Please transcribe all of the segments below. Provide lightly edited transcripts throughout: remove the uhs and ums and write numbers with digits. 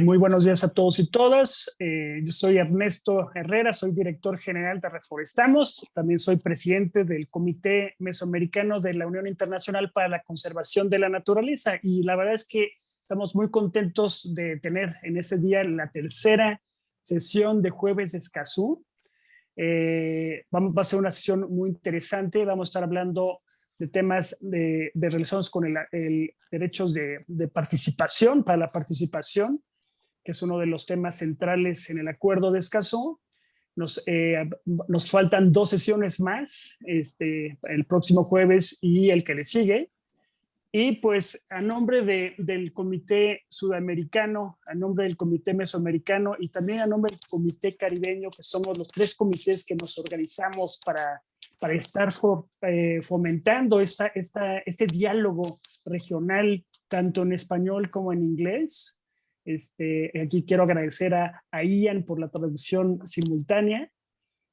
Muy buenos días a todos y todas. Yo soy Ernesto Herrera, soy director general de Reforestamos. También soy presidente del Comité Mesoamericano de la Unión Internacional para la Conservación de la Naturaleza. Y la verdad es que estamos muy contentos de tener en ese día la tercera sesión de Jueves de Escazú. Va a ser una sesión muy interesante. Vamos a estar hablando de temas de relaciones con el derechos de participación, para la participación, que es uno de los temas centrales en el Acuerdo de Escazú. Nos faltan 2 sesiones más, el próximo jueves y el que le sigue. Y pues a nombre del Comité Sudamericano, a nombre del Comité Mesoamericano y también a nombre del Comité Caribeño, que somos los 3 comités que nos organizamos para estar fomentando este diálogo regional, tanto en español como en inglés. Aquí quiero agradecer a Ian por la traducción simultánea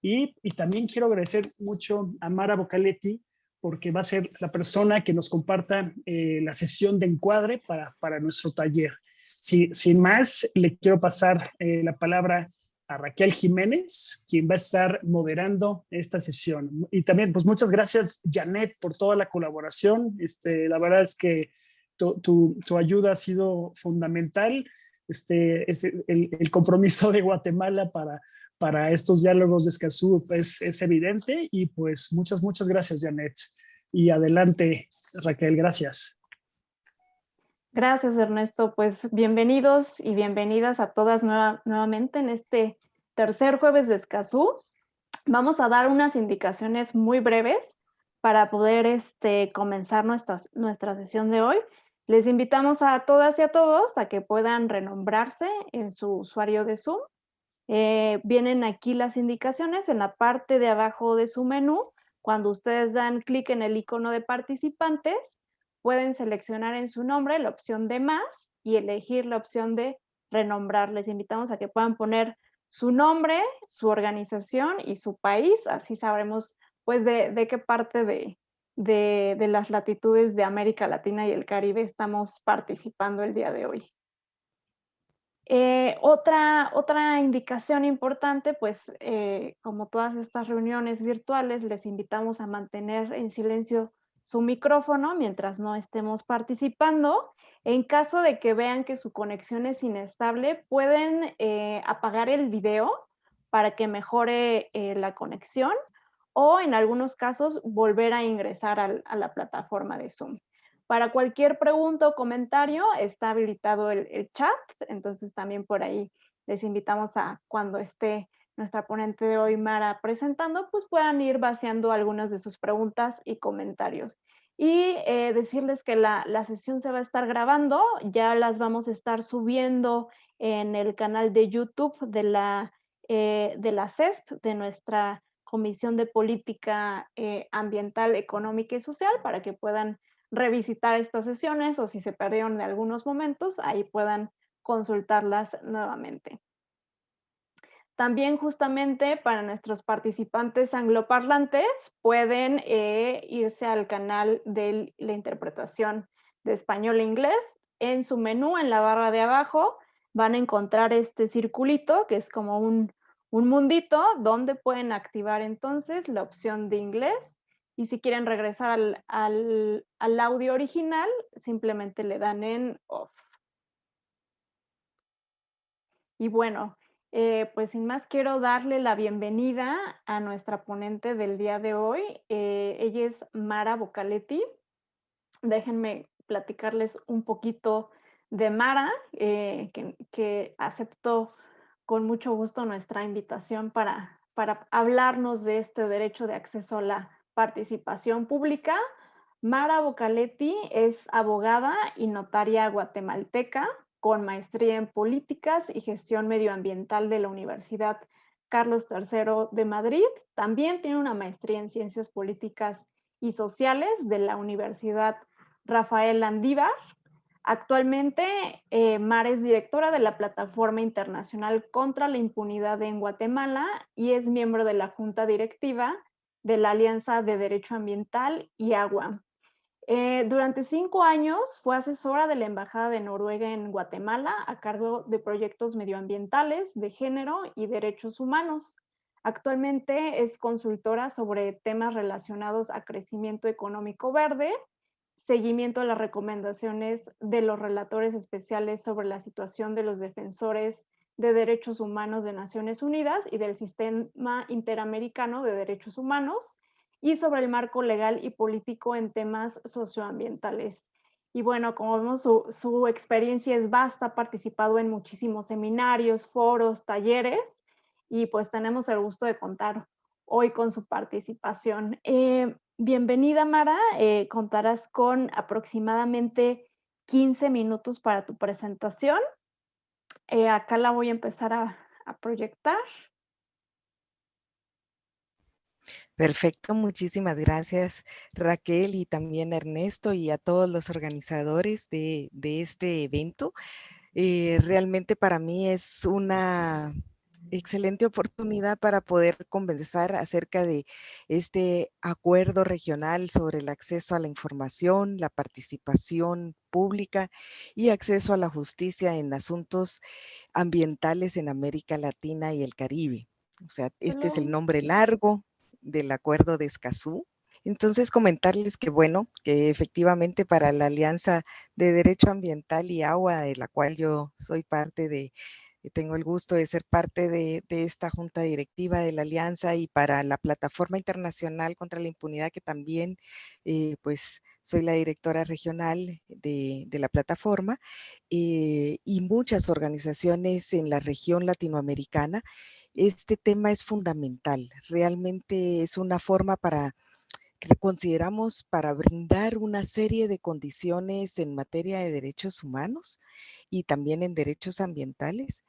y también quiero agradecer mucho a Mara Bocaletti porque va a ser la persona que nos comparta la sesión de encuadre para nuestro taller. Sin más, le quiero pasar la palabra a Raquel Jiménez, quien va a estar moderando esta sesión. Y también, pues muchas gracias, Janet, por toda la colaboración. La verdad es que tu ayuda ha sido fundamental. El compromiso de Guatemala para estos diálogos de Escazú es evidente y pues muchas gracias, Janet. Y adelante, Raquel, gracias. Gracias, Ernesto. Pues bienvenidos y bienvenidas a todas nuevamente en este tercer Jueves de Escazú. Vamos a dar unas indicaciones muy breves para poder comenzar nuestra sesión de hoy. Les invitamos a todas y a todos a que puedan renombrarse en su usuario de Zoom. Vienen aquí las indicaciones en la parte de abajo de su menú. Cuando ustedes dan clic en el icono de participantes, pueden seleccionar en su nombre la opción de más y elegir la opción de renombrar. Les invitamos a que puedan poner su nombre, su organización y su país. Así sabremos pues de qué parte de las latitudes de América Latina y el Caribe estamos participando el día de hoy. Otra indicación importante, pues como todas estas reuniones virtuales, les invitamos a mantener en silencio su micrófono mientras no estemos participando. En caso de que vean que su conexión es inestable, pueden apagar el video para que mejore la conexión o en algunos casos volver a ingresar a la plataforma de Zoom. Para cualquier pregunta o comentario está habilitado el chat, entonces también por ahí les invitamos a cuando esté nuestra ponente de hoy, Mara, presentando, pues puedan ir vaciando algunas de sus preguntas y comentarios. Y decirles que la sesión se va a estar grabando, ya las vamos a estar subiendo en el canal de YouTube de la CESP, de nuestra Comisión de Política Ambiental, Económica y Social, para que puedan revisitar estas sesiones o si se perdieron en algunos momentos, ahí puedan consultarlas nuevamente. También justamente para nuestros participantes angloparlantes pueden irse al canal de la interpretación de español e inglés. En su menú, en la barra de abajo, van a encontrar este circulito que es como un mundito donde pueden activar entonces la opción de inglés. Y si quieren regresar al audio original, simplemente le dan en off. Y bueno, pues sin más quiero darle la bienvenida a nuestra ponente del día de hoy. Ella es Mara Bocaletti. Déjenme platicarles un poquito de Mara, que aceptó con mucho gusto nuestra invitación para hablarnos de este derecho de acceso a la participación pública. Mara Bocaletti es abogada y notaria guatemalteca con maestría en políticas y gestión medioambiental de la Universidad Carlos III de Madrid. También tiene una maestría en ciencias políticas y sociales de la Universidad Rafael Landívar. Actualmente, Mara es directora de la Plataforma Internacional contra la Impunidad en Guatemala y es miembro de la Junta Directiva de la Alianza de Derecho Ambiental y Agua. Durante 5 años fue asesora de la Embajada de Noruega en Guatemala a cargo de proyectos medioambientales, de género y derechos humanos. Actualmente es consultora sobre temas relacionados a crecimiento económico verde, seguimiento de las recomendaciones de los relatores especiales sobre la situación de los defensores de derechos humanos de Naciones Unidas y del Sistema Interamericano de Derechos Humanos, y sobre el marco legal y político en temas socioambientales. Y bueno, como vemos, su experiencia es vasta, ha participado en muchísimos seminarios, foros, talleres, y pues tenemos el gusto de contar hoy con su participación. Bienvenida, Mara. Contarás con aproximadamente 15 minutos para tu presentación. Acá la voy a empezar a proyectar. Perfecto, muchísimas gracias Raquel y también a Ernesto y a todos los organizadores de este evento. Realmente para mí es una excelente oportunidad para poder conversar acerca de este acuerdo regional sobre el acceso a la información, la participación pública y acceso a la justicia en asuntos ambientales en América Latina y el Caribe. O sea, este es el nombre largo del Acuerdo de Escazú. Entonces, comentarles que, bueno, que efectivamente para la Alianza de Derecho Ambiental y Agua, de la cual yo soy parte de, tengo el gusto de ser parte de esta junta directiva de la Alianza, y para la Plataforma Internacional contra la Impunidad, que también, pues, soy la directora regional de la plataforma, y muchas organizaciones en la región latinoamericana. Este tema es fundamental, realmente es una forma que consideramos para brindar una serie de condiciones en materia de derechos humanos y también en derechos ambientales.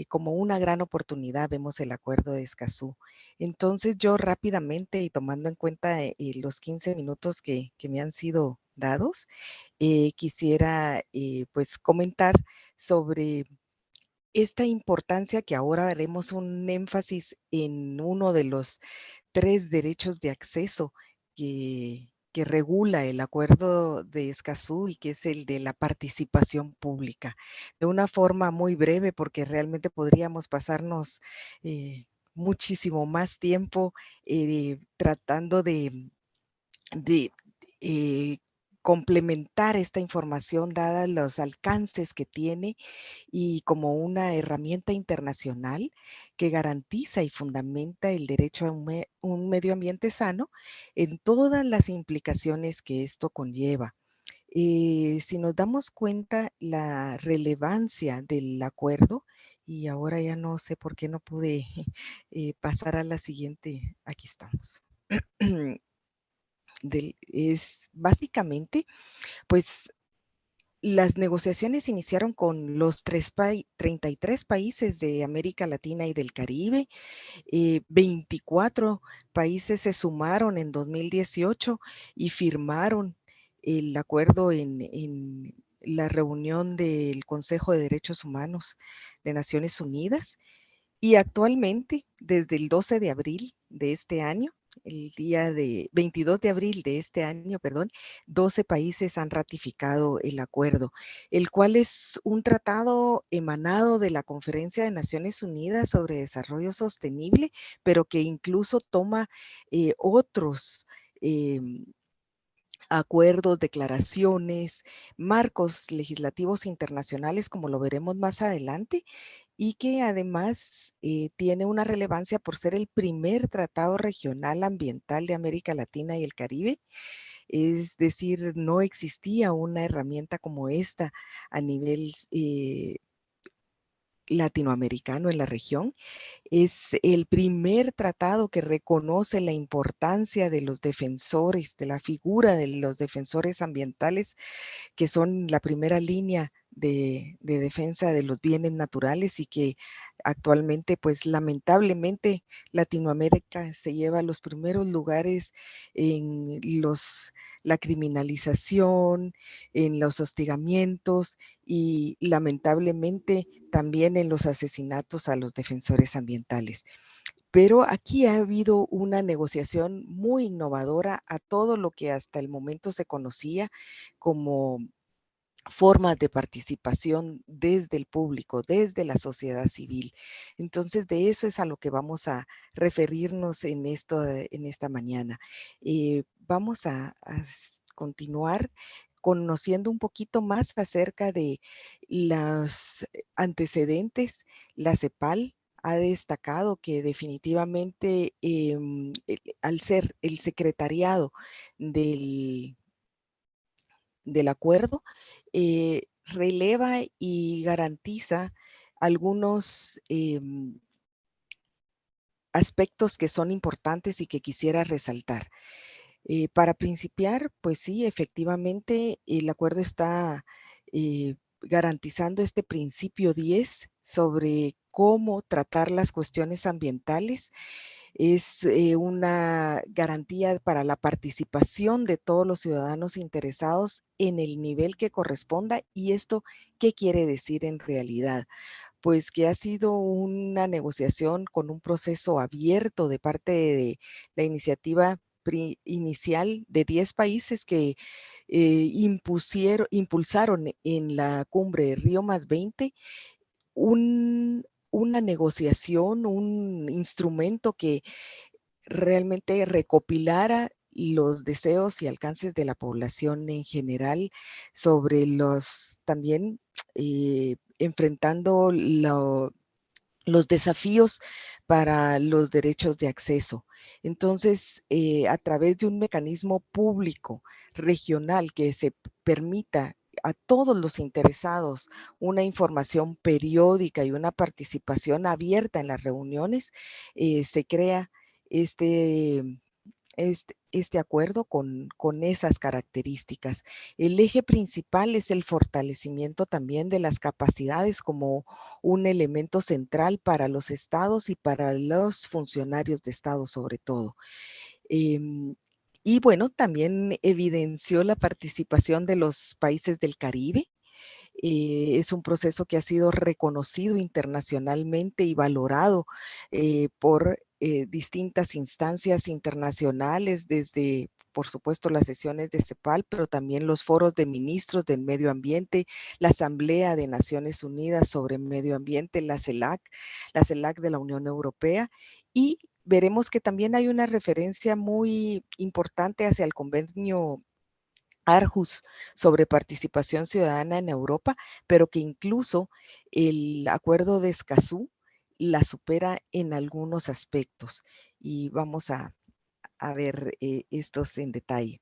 Como una gran oportunidad vemos el Acuerdo de Escazú. Entonces yo rápidamente, y tomando en cuenta los 15 minutos que me han sido dados, quisiera pues comentar sobre esta importancia, que ahora haremos un énfasis en uno de los 3 derechos de acceso que regula el Acuerdo de Escazú, y que es el de la participación pública. De una forma muy breve, porque realmente podríamos pasarnos muchísimo más tiempo tratando de complementar esta información, dada los alcances que tiene, y como una herramienta internacional que garantiza y fundamenta el derecho a un medio ambiente sano en todas las implicaciones que esto conlleva. Si nos damos cuenta la relevancia del acuerdo, y ahora ya no sé por qué no pude pasar a la siguiente, aquí estamos. Es básicamente, pues, las negociaciones iniciaron con los 33 países de América Latina y del Caribe. 24 países se sumaron en 2018 y firmaron el acuerdo en la reunión del Consejo de Derechos Humanos de Naciones Unidas. Y actualmente, desde el 12 de abril de este año, el día de 22 de abril de este año, perdón, 12 países han ratificado el acuerdo, el cual es un tratado emanado de la Conferencia de Naciones Unidas sobre Desarrollo Sostenible, pero que incluso toma otros acuerdos, declaraciones, marcos legislativos internacionales, como lo veremos más adelante, y que además tiene una relevancia por ser el primer tratado regional ambiental de América Latina y el Caribe. Es decir, no existía una herramienta como esta a nivel latinoamericano en la región. Es el primer tratado que reconoce la importancia de los defensores, de la figura de los defensores ambientales, que son la primera línea de defensa de los bienes naturales, y que actualmente, pues lamentablemente, Latinoamérica se lleva los primeros lugares en la criminalización, en los hostigamientos y lamentablemente también en los asesinatos a los defensores ambientales. Pero aquí ha habido una negociación muy innovadora a todo lo que hasta el momento se conocía como formas de participación desde el público, desde la sociedad civil. Entonces, de eso es a lo que vamos a referirnos en esta mañana. Vamos a continuar conociendo un poquito más acerca de los antecedentes. La CEPAL ha destacado que definitivamente al ser el secretariado del acuerdo, releva y garantiza algunos aspectos que son importantes y que quisiera resaltar. Para principiar, pues sí, efectivamente, el acuerdo está garantizando este principio 10 sobre cómo tratar las cuestiones ambientales. Es una garantía para la participación de todos los ciudadanos interesados en el nivel que corresponda. ¿Y esto qué quiere decir en realidad? Pues que ha sido una negociación con un proceso abierto de parte de la iniciativa inicial de 10 países que impulsaron en la cumbre Río +20 una negociación, un instrumento que realmente recopilara los deseos y alcances de la población en general sobre los también enfrentando los desafíos para los derechos de acceso. Entonces, a través de un mecanismo público regional que se permita a todos los interesados una información periódica y una participación abierta en las reuniones, se crea este, este acuerdo con esas características. El eje principal es el fortalecimiento también de las capacidades como un elemento central para los estados y para los funcionarios de estado sobre todo. Y bueno, también evidenció la participación de los países del Caribe. Es un proceso que ha sido reconocido internacionalmente y valorado por distintas instancias internacionales, desde, por supuesto, las sesiones de CEPAL, pero también los foros de ministros del medio ambiente, la Asamblea de Naciones Unidas sobre Medio Ambiente, la CELAC de la Unión Europea, y veremos que también hay una referencia muy importante hacia el convenio Aarhus sobre participación ciudadana en Europa, pero que incluso el acuerdo de Escazú la supera en algunos aspectos. Y vamos a ver estos en detalle.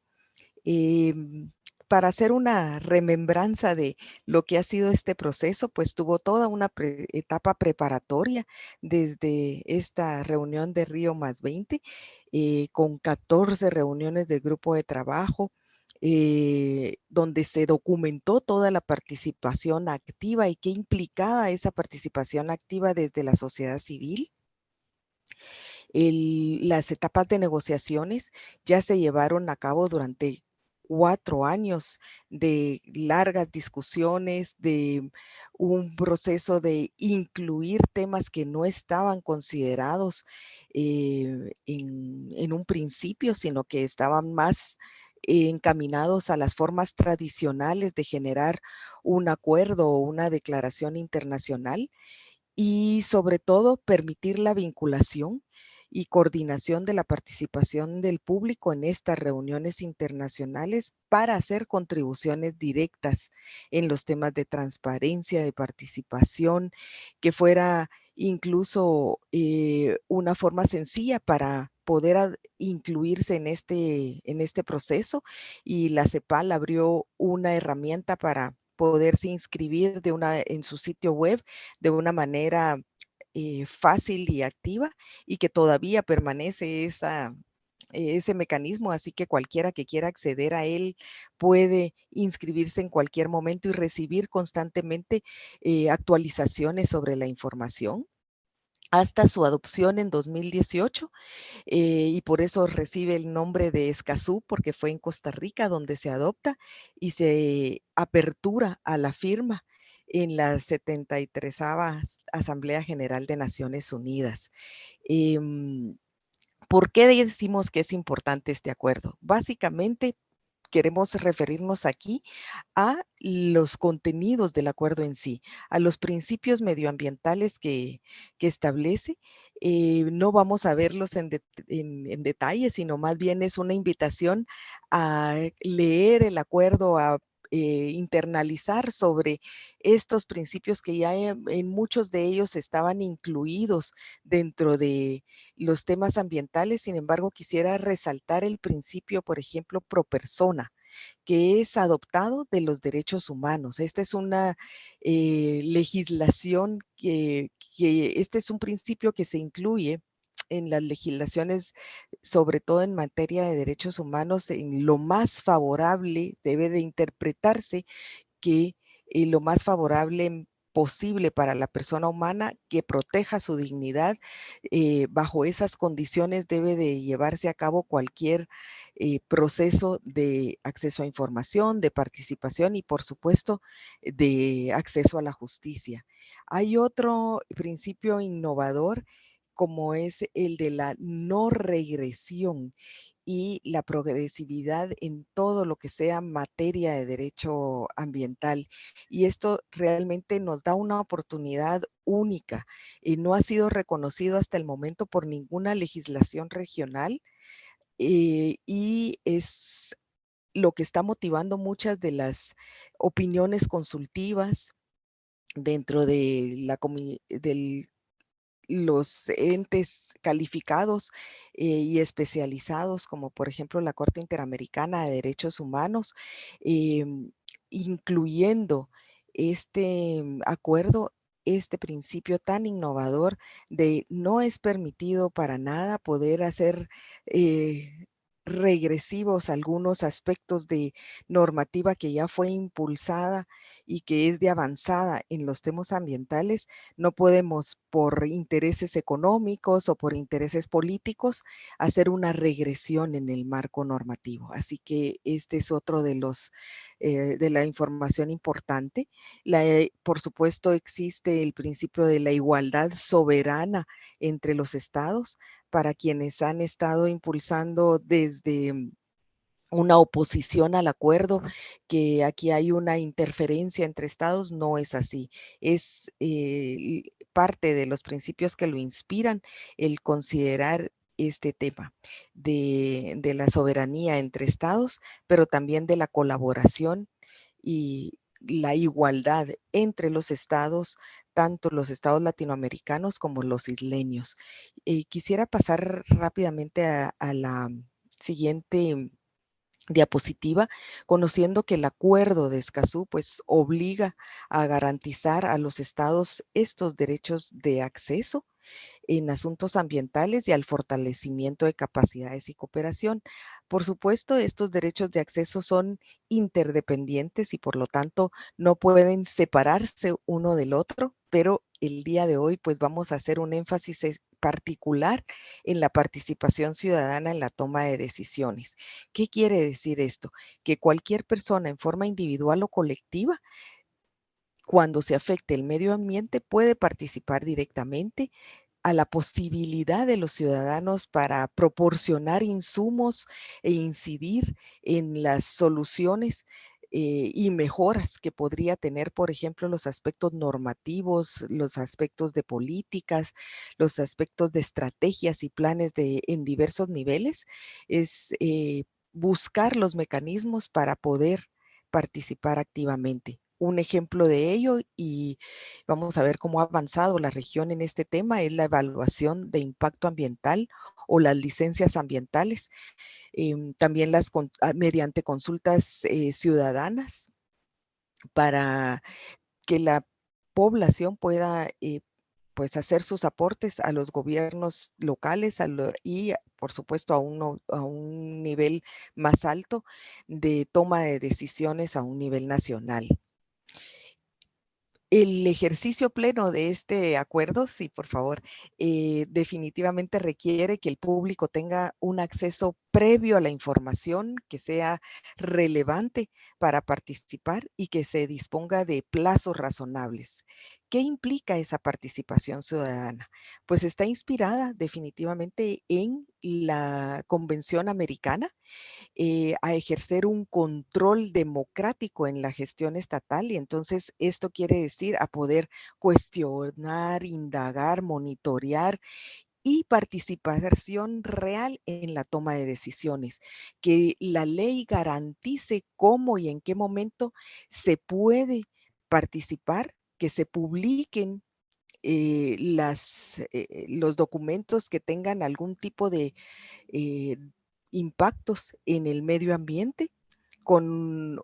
Para hacer una remembranza de lo que ha sido este proceso, pues tuvo toda una etapa preparatoria desde esta reunión de Río +20, con 14 reuniones de grupo de trabajo, donde se documentó toda la participación activa y qué implicaba esa participación activa desde la sociedad civil. Las etapas de negociaciones ya se llevaron a cabo durante 4 años de largas discusiones, de un proceso de incluir temas que no estaban considerados en un principio, sino que estaban más encaminados a las formas tradicionales de generar un acuerdo o una declaración internacional y sobre todo permitir la vinculación y coordinación de la participación del público en estas reuniones internacionales para hacer contribuciones directas en los temas de transparencia, de participación, que fuera incluso una forma sencilla para poder incluirse en este proceso, y la CEPAL abrió una herramienta para poderse inscribir en su sitio web de una manera fácil y activa, y que todavía permanece ese mecanismo, así que cualquiera que quiera acceder a él puede inscribirse en cualquier momento y recibir constantemente actualizaciones sobre la información hasta su adopción en 2018, y por eso recibe el nombre de Escazú, porque fue en Costa Rica donde se adopta y se apertura a la firma en la 73ª Asamblea General de Naciones Unidas. ¿Por qué decimos que es importante este acuerdo? Básicamente, queremos referirnos aquí a los contenidos del acuerdo en sí, a los principios medioambientales que establece. No vamos a verlos en detalle, sino más bien es una invitación a leer el acuerdo, a internalizar sobre estos principios que ya en muchos de ellos estaban incluidos dentro de los temas ambientales. Sin embargo, quisiera resaltar el principio, por ejemplo, pro persona, que es adoptado de los derechos humanos. Esta es una legislación este es un principio que se incluye en las legislaciones, sobre todo en materia de derechos humanos, en lo más favorable debe de interpretarse que lo más favorable posible para la persona humana, que proteja su dignidad. Bajo esas condiciones debe de llevarse a cabo cualquier proceso de acceso a información, de participación y, por supuesto, de acceso a la justicia. Hay otro principio innovador, como es el de la no regresión y la progresividad en todo lo que sea materia de derecho ambiental. Y esto realmente nos da una oportunidad única y no ha sido reconocido hasta el momento por ninguna legislación regional, y es lo que está motivando muchas de las opiniones consultivas dentro de los entes calificados y especializados, como por ejemplo la Corte Interamericana de Derechos Humanos, incluyendo este acuerdo, este principio tan innovador de no es permitido para nada poder hacer regresivos algunos aspectos de normativa que ya fue impulsada y que es de avanzada en los temas ambientales. No podemos, por intereses económicos o por intereses políticos, hacer una regresión en el marco normativo. Así que este es otro de la información importante. Por supuesto, existe el principio de la igualdad soberana entre los estados. Para quienes han estado impulsando desde una oposición al acuerdo, que aquí hay una interferencia entre estados, no es así. Es parte de los principios que lo inspiran el considerar este tema de la soberanía entre estados, pero también de la colaboración y la igualdad entre los estados, tanto los estados latinoamericanos como los isleños. Quisiera pasar rápidamente a la siguiente diapositiva, conociendo que el acuerdo de Escazú pues obliga a garantizar a los estados estos derechos de acceso en asuntos ambientales y al fortalecimiento de capacidades y cooperación. Por supuesto, estos derechos de acceso son interdependientes y por lo tanto no pueden separarse uno del otro, pero el día de hoy pues vamos a hacer un énfasis particular en la participación ciudadana en la toma de decisiones. ¿Qué quiere decir esto? Que cualquier persona en forma individual o colectiva, cuando se afecte el medio ambiente, puede participar directamente a la posibilidad de los ciudadanos para proporcionar insumos e incidir en las soluciones y mejoras que podría tener, por ejemplo, los aspectos normativos, los aspectos de políticas, los aspectos de estrategias y planes en diversos niveles. Es buscar los mecanismos para poder participar activamente. Un ejemplo de ello, y vamos a ver cómo ha avanzado la región en este tema, es la evaluación de impacto ambiental o las licencias ambientales. También mediante consultas ciudadanas para que la población pueda pues hacer sus aportes a los gobiernos locales y por supuesto a un nivel más alto de toma de decisiones a un nivel nacional. El ejercicio pleno de este acuerdo, sí, por favor, definitivamente requiere que el público tenga un acceso previo a la información, que sea relevante para participar y que se disponga de plazos razonables. ¿Qué implica esa participación ciudadana? Pues está inspirada definitivamente en la Convención Americana, a ejercer un control democrático en la gestión estatal, y entonces esto quiere decir a poder cuestionar, indagar, monitorear y participación real en la toma de decisiones, que la ley garantice cómo y en qué momento se puede participar, que se publiquen los documentos que tengan algún tipo de eh, impactos en el medio ambiente, con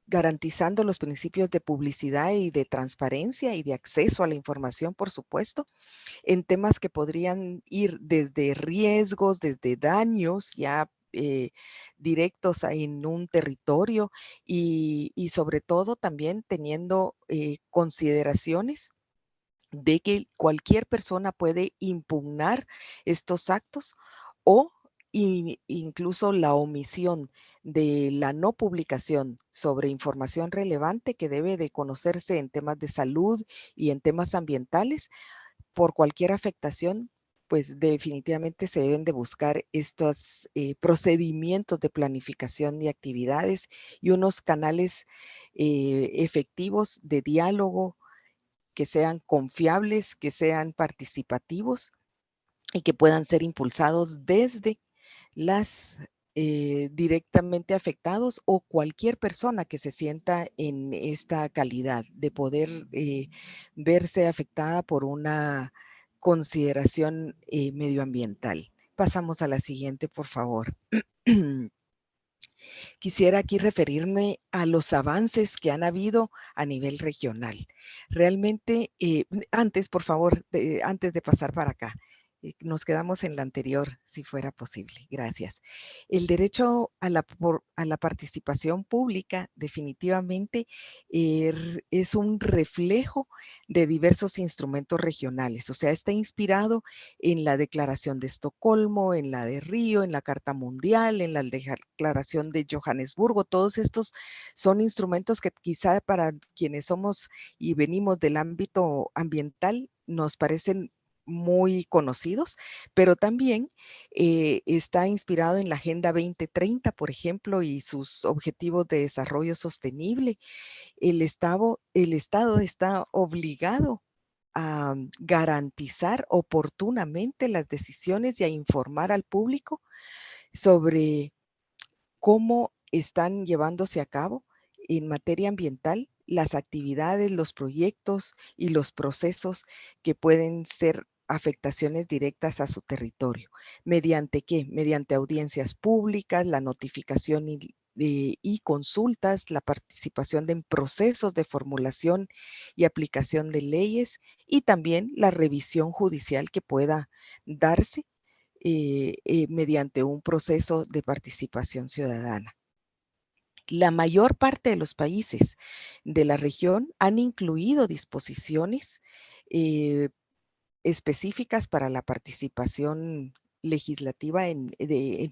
garantizando los principios de publicidad y de transparencia y de acceso a la información, por supuesto, en temas que podrían ir desde riesgos, desde daños ya directos en un territorio, y sobre todo también teniendo consideraciones de que cualquier persona puede impugnar estos actos, o incluso la omisión de la no publicación sobre información relevante que debe de conocerse en temas de salud y en temas ambientales. Por cualquier afectación, pues definitivamente se deben de buscar estos procedimientos de planificación y actividades y unos canales efectivos de diálogo que sean confiables, que sean participativos y que puedan ser impulsados desde las directamente afectados o cualquier persona que se sienta en esta calidad de poder verse afectada por una consideración medioambiental. Pasamos a la siguiente, por favor. Quisiera aquí referirme a los avances que han habido a nivel regional. Realmente, antes, por favor, antes de pasar para acá, nos quedamos en la anterior, si fuera posible. Gracias. El derecho a la participación pública definitivamente es un reflejo de diversos instrumentos regionales. O sea, está inspirado en la Declaración de Estocolmo, en la de Río, en la Carta Mundial, en la Declaración de Johannesburgo. Todos estos son instrumentos que quizá para quienes somos y venimos del ámbito ambiental nos parecen muy conocidos, pero también está inspirado en la Agenda 2030, por ejemplo, y sus objetivos de desarrollo sostenible. El Estado está obligado a garantizar oportunamente las decisiones y a informar al público sobre cómo están llevándose a cabo en materia ambiental las actividades, los proyectos y los procesos que pueden ser afectaciones directas a su territorio. ¿Mediante qué? Mediante audiencias públicas, la notificación y consultas, la participación en procesos de formulación y aplicación de leyes, y también la revisión judicial que pueda darse mediante un proceso de participación ciudadana. La mayor parte de los países de la región han incluido disposiciones eh, específicas para la participación legislativa en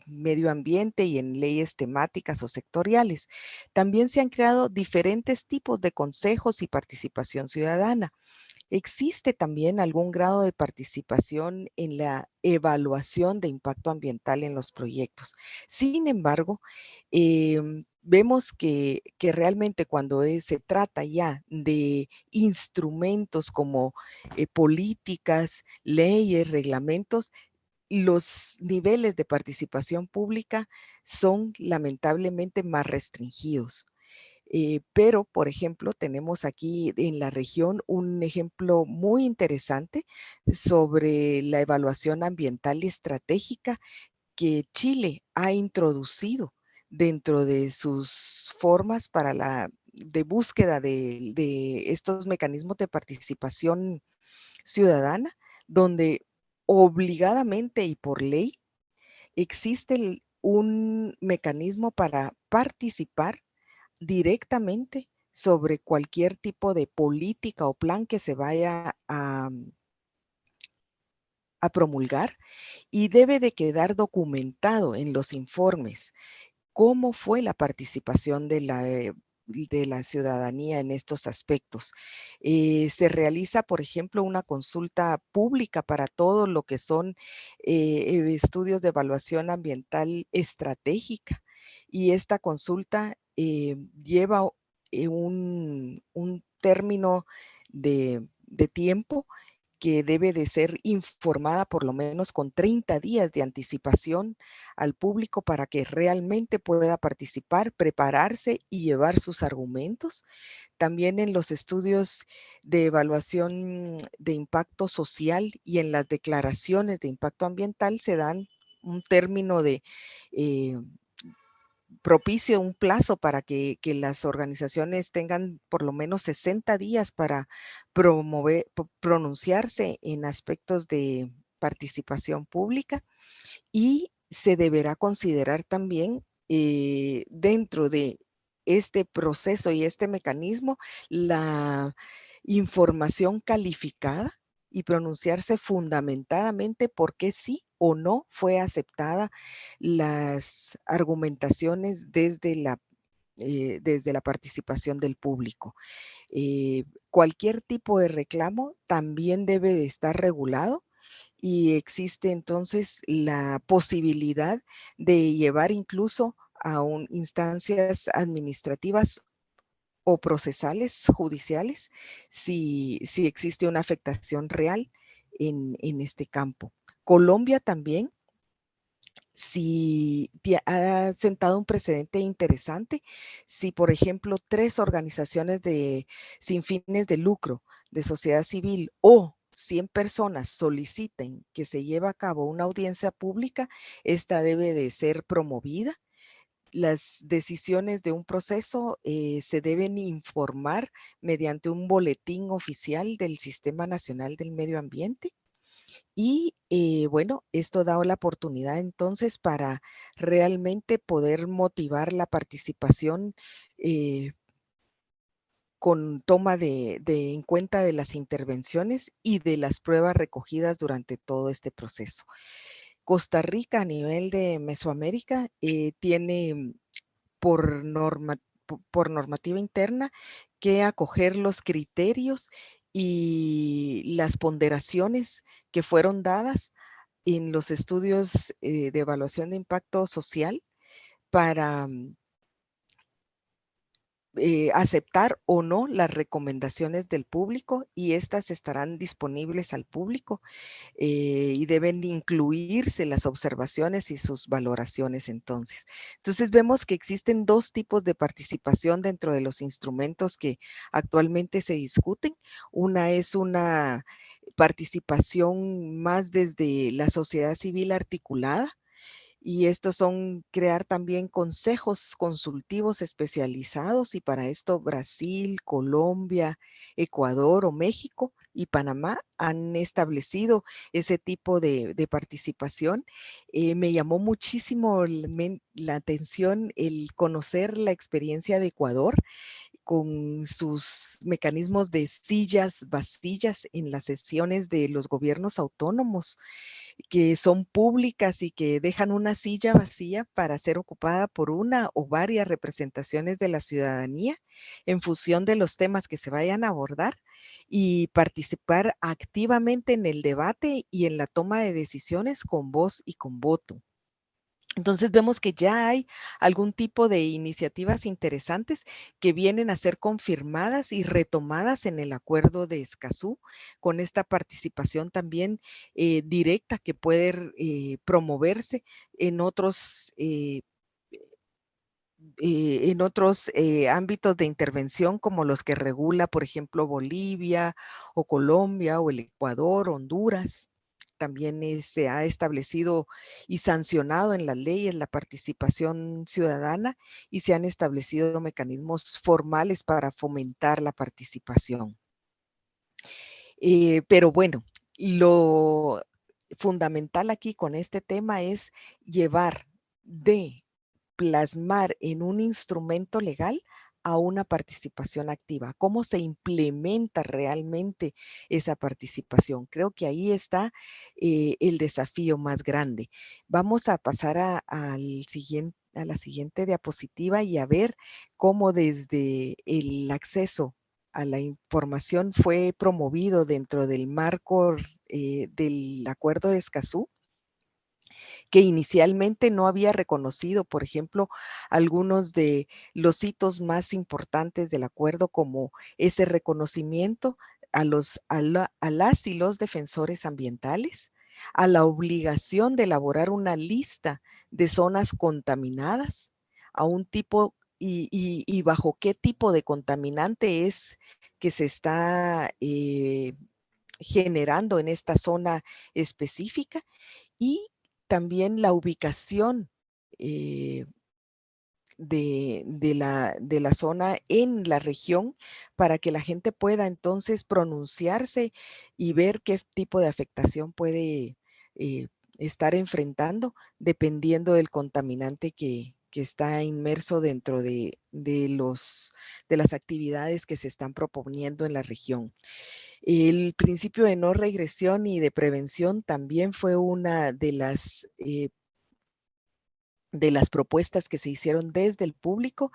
medio ambiente y en leyes temáticas o sectoriales. También se han creado diferentes tipos de consejos y participación ciudadana. ¿Existe también algún grado de participación en la evaluación de impacto ambiental en los proyectos? Sin embargo, vemos que realmente cuando se trata ya de instrumentos como políticas, leyes, reglamentos, los niveles de participación pública son lamentablemente más restringidos. Pero, por ejemplo, tenemos aquí en la región un ejemplo muy interesante sobre la evaluación ambiental y estratégica que Chile ha introducido dentro de sus formas de búsqueda de estos mecanismos de participación ciudadana, donde obligadamente y por ley existe un mecanismo para participar directamente sobre cualquier tipo de política o plan que se vaya a a promulgar y debe de quedar documentado en los informes cómo fue la participación de la ciudadanía en estos aspectos. Se realiza, por ejemplo, una consulta pública para todo lo que son estudios de evaluación ambiental estratégica, y esta consulta lleva un término de tiempo que debe de ser informada por lo menos con 30 días de anticipación al público para que realmente pueda participar, prepararse y llevar sus argumentos. También en los estudios de evaluación de impacto social y en las declaraciones de impacto ambiental se dan un término de propicio, un plazo para que las organizaciones tengan por lo menos 60 días para pronunciarse en aspectos de participación pública, y se deberá considerar también dentro de este proceso y este mecanismo la información calificada y pronunciarse fundamentadamente por qué sí o no fue aceptada las argumentaciones desde la participación del público. Cualquier tipo de reclamo también debe de estar regulado, y existe entonces la posibilidad de llevar incluso a instancias administrativas o procesales judiciales si existe una afectación real en este campo. Colombia también ha sentado un precedente interesante. Si, por ejemplo, 3 organizaciones sin fines de lucro, de sociedad civil, o 100 personas soliciten que se lleve a cabo una audiencia pública, esta debe de ser promovida. Las decisiones de un proceso se deben informar mediante un boletín oficial del Sistema Nacional del Medio Ambiente. Y bueno, esto da la oportunidad entonces para realmente poder motivar la participación con toma en cuenta de las intervenciones y de las pruebas recogidas durante todo este proceso. Costa Rica, a nivel de Mesoamérica, tiene por normativa interna que acoger los criterios y las ponderaciones que fueron dadas en los estudios de evaluación de impacto social para aceptar o no las recomendaciones del público, y estas estarán disponibles al público y deben incluirse las observaciones y sus valoraciones Entonces vemos que existen 2 tipos de participación dentro de los instrumentos que actualmente se discuten. Una es una participación más desde la sociedad civil articulada, y estos son crear también consejos consultivos especializados, y para esto Brasil, Colombia, Ecuador o México y Panamá han establecido ese tipo de participación. Me llamó muchísimo la atención el conocer la experiencia de Ecuador con sus mecanismos de sillas vacías en las sesiones de los gobiernos autónomos, que son públicas y que dejan una silla vacía para ser ocupada por una o varias representaciones de la ciudadanía en función de los temas que se vayan a abordar, y participar activamente en el debate y en la toma de decisiones con voz y con voto. Entonces vemos que ya hay algún tipo de iniciativas interesantes que vienen a ser confirmadas y retomadas en el acuerdo de Escazú, con esta participación también directa que puede promoverse en otros ámbitos de intervención, como los que regula, por ejemplo, Bolivia o Colombia o el Ecuador, Honduras. También se ha establecido y sancionado en las leyes la participación ciudadana, y se han establecido mecanismos formales para fomentar la participación. Pero bueno, lo fundamental aquí con este tema es llevar de plasmar en un instrumento legal a una participación activa, cómo se implementa realmente esa participación. Creo que ahí está el desafío más grande. Vamos a pasar a la siguiente diapositiva y a ver cómo desde el acceso a la información fue promovido dentro del marco del Acuerdo de Escazú, que inicialmente no había reconocido, por ejemplo, algunos de los hitos más importantes del acuerdo, como ese reconocimiento a las y los defensores ambientales, a la obligación de elaborar una lista de zonas contaminadas, a un tipo y bajo qué tipo de contaminante es que se está generando en esta zona específica, y también la ubicación eh, de la zona en la región, para que la gente pueda entonces pronunciarse y ver qué tipo de afectación puede estar enfrentando dependiendo del contaminante que está inmerso dentro de las actividades que se están proponiendo en la región. El principio de no regresión y de prevención también fue una de las propuestas que se hicieron desde el público,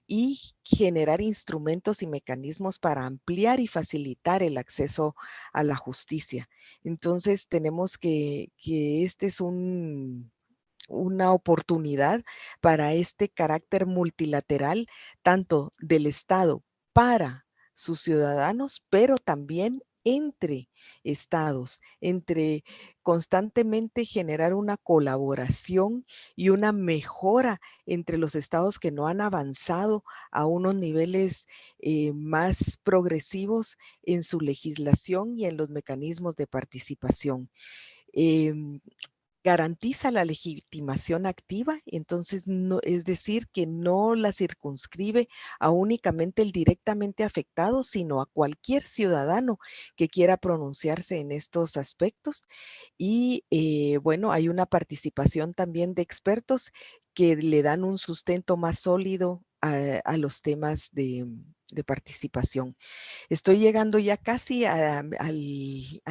y generar instrumentos y mecanismos para ampliar y facilitar el acceso a la justicia. Entonces tenemos que este es una oportunidad para este carácter multilateral, tanto del Estado para sus ciudadanos, pero también entre estados, entre constantemente generar una colaboración y una mejora entre los estados que no han avanzado a unos niveles más progresivos en su legislación y en los mecanismos de participación. Em, Garantiza la legitimación activa, entonces no, es decir, que no la circunscribe a únicamente el directamente afectado, sino a cualquier ciudadano que quiera pronunciarse en estos aspectos. Y bueno, hay una participación también de expertos que le dan un sustento más sólido a los temas de participación. Estoy llegando ya casi a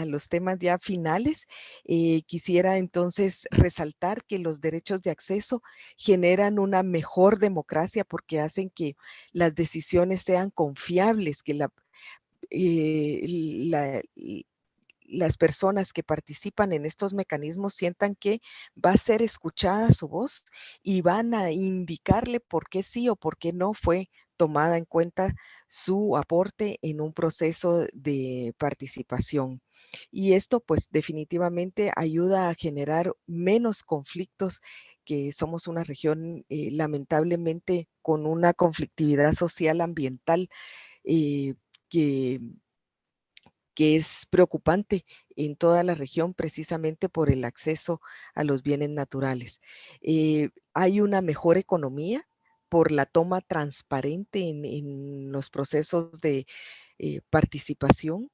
los temas ya finales. Quisiera entonces resaltar que los derechos de acceso generan una mejor democracia, porque hacen que las decisiones sean confiables, que eh, la- las personas que participan en estos mecanismos sientan que va a ser escuchada su voz y van a indicarle por qué sí o por qué no fue tomada en cuenta su aporte en un proceso de participación. Y esto pues definitivamente ayuda a generar menos conflictos, que somos una región lamentablemente con una conflictividad social ambiental eh, que que es preocupante en toda la región, precisamente por el acceso a los bienes naturales. Hay una mejor economía por la toma transparente en los procesos de participación.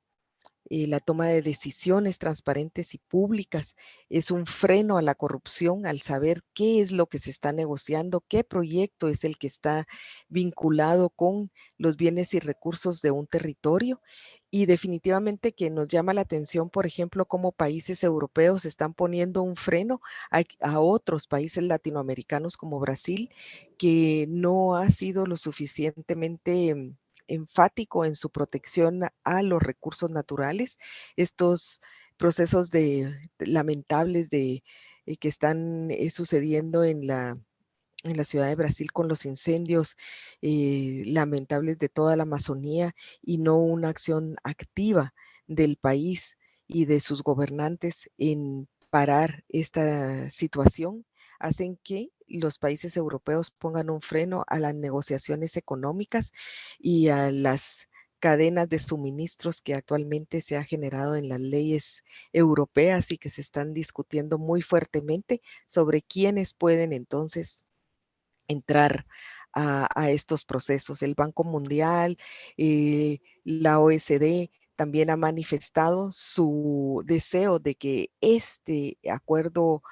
La toma de decisiones transparentes y públicas es un freno a la corrupción, al saber qué es lo que se está negociando, qué proyecto es el que está vinculado con los bienes y recursos de un territorio. Y definitivamente que nos llama la atención, por ejemplo, cómo países europeos están poniendo un freno a otros países latinoamericanos como Brasil, que no ha sido lo suficientemente enfático en su protección a los recursos naturales. Estos procesos lamentables que están sucediendo en la ciudad de Brasil con los incendios lamentables de toda la Amazonía, y no una acción activa del país y de sus gobernantes en parar esta situación, hacen que los países europeos pongan un freno a las negociaciones económicas y a las cadenas de suministros que actualmente se ha generado en las leyes europeas y que se están discutiendo muy fuertemente sobre quiénes pueden entonces entrar a estos procesos. El Banco Mundial, la OECD también ha manifestado su deseo de que este acuerdo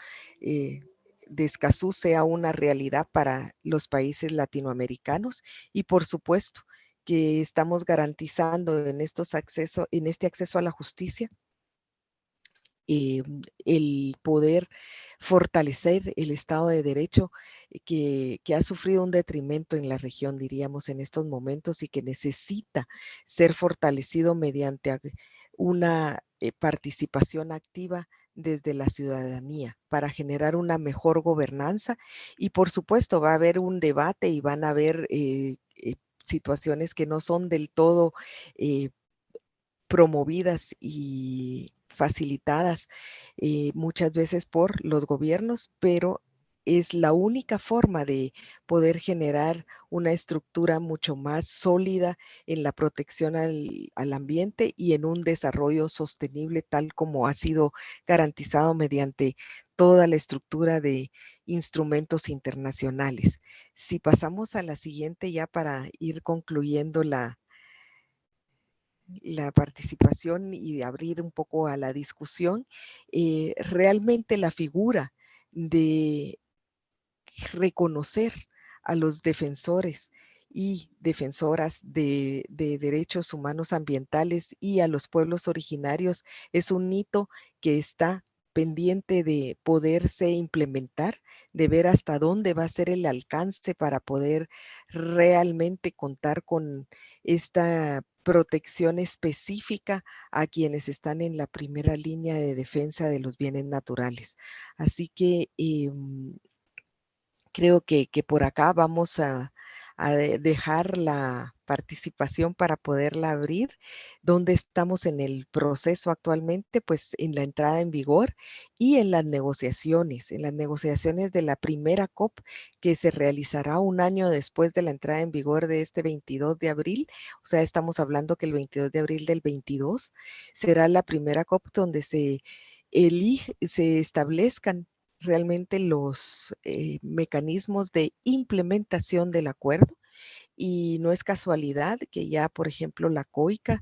de Escazú sea una realidad para los países latinoamericanos y por supuesto que estamos garantizando en este acceso a la justicia el poder fortalecer el Estado de Derecho que ha sufrido un detrimento en la región, diríamos, en estos momentos y que necesita ser fortalecido mediante una participación activa desde la ciudadanía para generar una mejor gobernanza y por supuesto va a haber un debate y van a haber situaciones que no son del todo promovidas y facilitadas muchas veces por los gobiernos, pero es la única forma de poder generar una estructura mucho más sólida en la protección al ambiente y en un desarrollo sostenible tal como ha sido garantizado mediante toda la estructura de instrumentos internacionales. Si pasamos a la siguiente ya para ir concluyendo la participación y de abrir un poco a la discusión, realmente la figura de reconocer a los defensores y defensoras de derechos humanos ambientales y a los pueblos originarios es un hito que está pendiente de poderse implementar, de ver hasta dónde va a ser el alcance para poder realmente contar con esta protección específica a quienes están en la primera línea de defensa de los bienes naturales. Así que creo que por acá vamos a dejar la participación para poderla abrir. ¿Dónde estamos en el proceso actualmente? Pues en la entrada en vigor y en las negociaciones de la primera COP que se realizará un año después de la entrada en vigor de este 22 de abril. O sea, estamos hablando que el 22 de abril del 22 será la primera COP donde se establezcan realmente los mecanismos de implementación del acuerdo y no es casualidad que ya, por ejemplo, la COICA,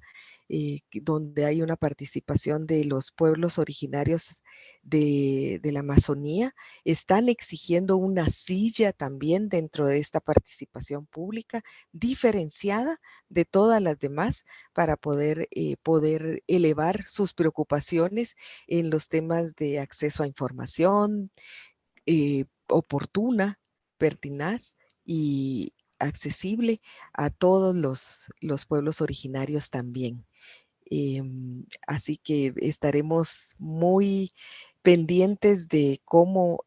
donde hay una participación de los pueblos originarios de la Amazonía, están exigiendo una silla también dentro de esta participación pública diferenciada de todas las demás para poder elevar sus preocupaciones en los temas de acceso a información, oportuna, pertinaz y accesible a todos los pueblos originarios también. Así que estaremos muy pendientes de cómo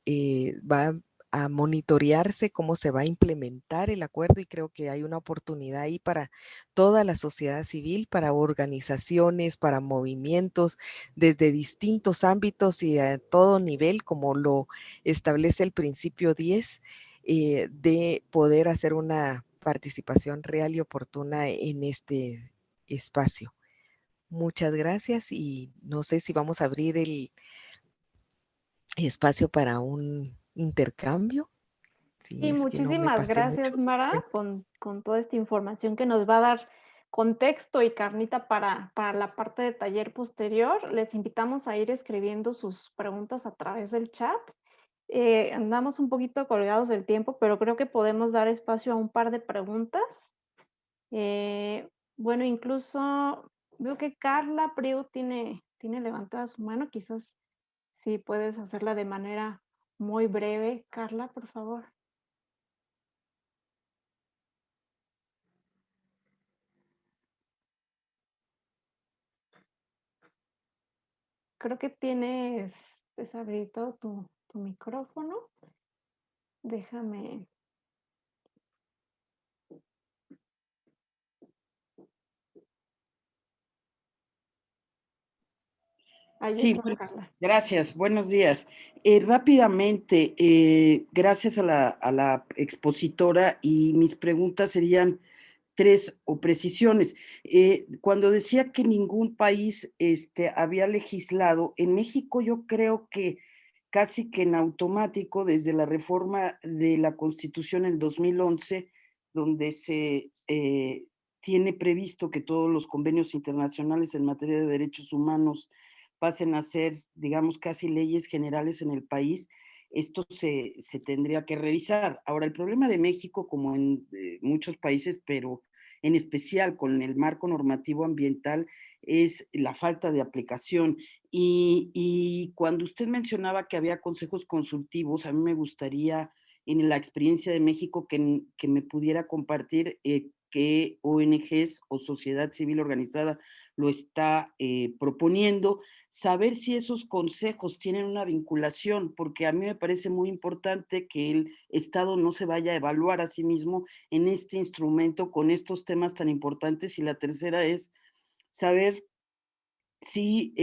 va a monitorearse, cómo se va a implementar el acuerdo y creo que hay una oportunidad ahí para toda la sociedad civil, para organizaciones, para movimientos desde distintos ámbitos y a todo nivel, como lo establece el principio 10, de poder hacer una participación real y oportuna en este espacio. Muchas gracias y no sé si vamos a abrir el espacio para un intercambio, si Sí, es que no me muchísimas pasé mucho gracias, del Mara, tiempo. con toda esta información que nos va a dar contexto y carnita para la parte de taller posterior. Les invitamos a ir escribiendo sus preguntas a través del chat. Andamos un poquito colgados del tiempo, pero creo que podemos dar espacio a un par de preguntas. Bueno, incluso veo que Carla Priu tiene levantada su mano. Quizás si puedes hacerla de manera muy breve, Carla, por favor. Creo que tienes deshabilitado tu micrófono. Déjame. Ahí Sí, estás, Carla. gracias, buenos días. Rápidamente, gracias a la expositora y mis preguntas serían tres o precisiones. Cuando decía que ningún país había legislado, en México yo creo que casi que en automático, desde la reforma de la Constitución en 2011, donde se tiene previsto que todos los convenios internacionales en materia de derechos humanos pasen a ser, digamos, casi leyes generales en el país, esto se tendría que revisar. Ahora, el problema de México, como en muchos países, pero en especial con el marco normativo ambiental, es la falta de aplicación. Y cuando usted mencionaba que había consejos consultivos, a mí me gustaría, en la experiencia de México, que me pudiera compartir qué ONGs o sociedad civil organizada lo está proponiendo, saber si esos consejos tienen una vinculación, porque a mí me parece muy importante que el Estado no se vaya a evaluar a sí mismo en este instrumento con estos temas tan importantes. Y la tercera es saber si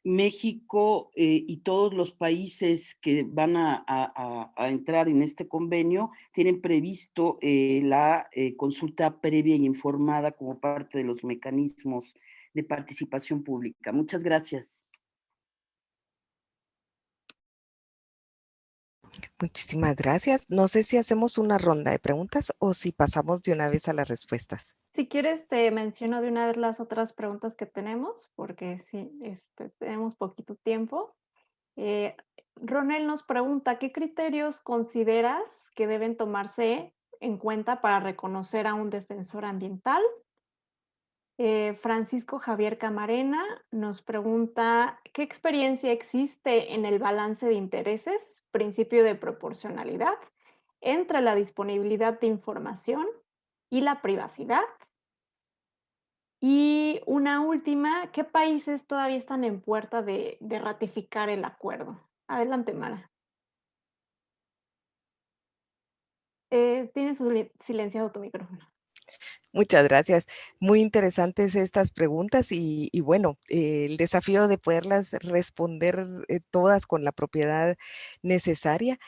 México y todos los países que van a entrar en este convenio tienen previsto la consulta previa y informada como parte de los mecanismos de participación pública. Muchas gracias. Muchísimas gracias. No sé si hacemos una ronda de preguntas o si pasamos de una vez a las respuestas. Si quieres, te menciono de una vez las otras preguntas que tenemos, porque sí, tenemos poquito tiempo. Ronel nos pregunta, ¿qué criterios consideras que deben tomarse en cuenta para reconocer a un defensor ambiental? Francisco Javier Camarena nos pregunta, ¿qué experiencia existe en el balance de intereses, principio de proporcionalidad, entre la disponibilidad de información y la privacidad? Y una última, ¿qué países todavía están en puerta de ratificar el acuerdo? Adelante, Mara. Tienes silenciado tu micrófono. Muchas gracias. Muy interesantes estas preguntas y bueno, el desafío de poderlas responder todas con la propiedad necesaria.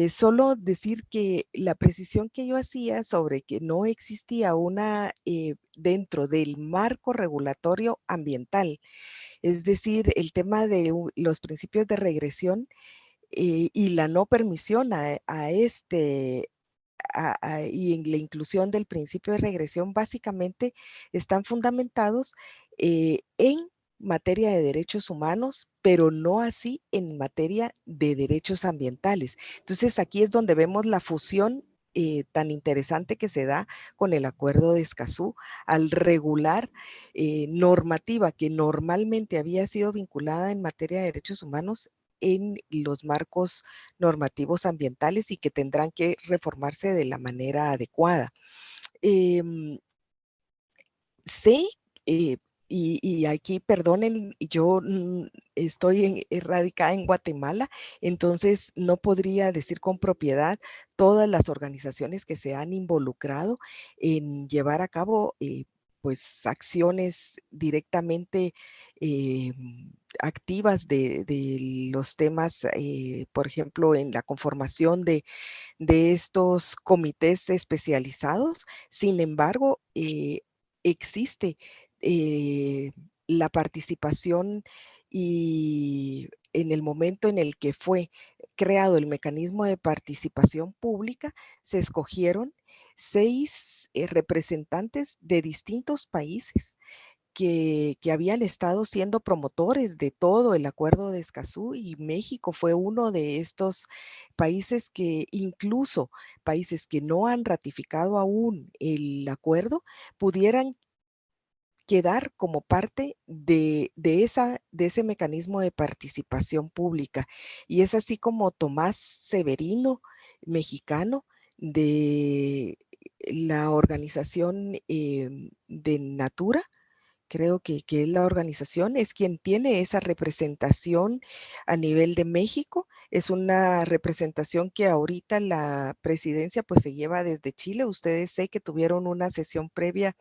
Solo decir que la precisión que yo hacía sobre que no existía una dentro del marco regulatorio ambiental, es decir, el tema de los principios de regresión y la no permisión y en la inclusión del principio de regresión básicamente están fundamentados en materia de derechos humanos, pero no así en materia de derechos ambientales. Entonces aquí es donde vemos la fusión tan interesante que se da con el Acuerdo de Escazú al regular normativa que normalmente había sido vinculada en materia de derechos humanos en los marcos normativos ambientales y que tendrán que reformarse de la manera adecuada. Sé, y aquí perdonen, yo estoy radicada en Guatemala, entonces no podría decir con propiedad todas las organizaciones que se han involucrado en llevar a cabo pues acciones directamente activas de los temas, por ejemplo, en la conformación de estos comités especializados. Sin embargo, existe la participación y en el momento en el que fue creado el mecanismo de participación pública, se escogieron 6 representantes de distintos países que habían estado siendo promotores de todo el Acuerdo de Escazú, y México fue uno de estos países que incluso países que no han ratificado aún el acuerdo pudieran quedar como parte de ese mecanismo de participación pública. Y es así como Tomás Severino, mexicano, de la organización de Natura, creo que es la organización, es quien tiene esa representación a nivel de México. Es una representación que ahorita la presidencia pues se lleva desde Chile. Ustedes sé que tuvieron una sesión previa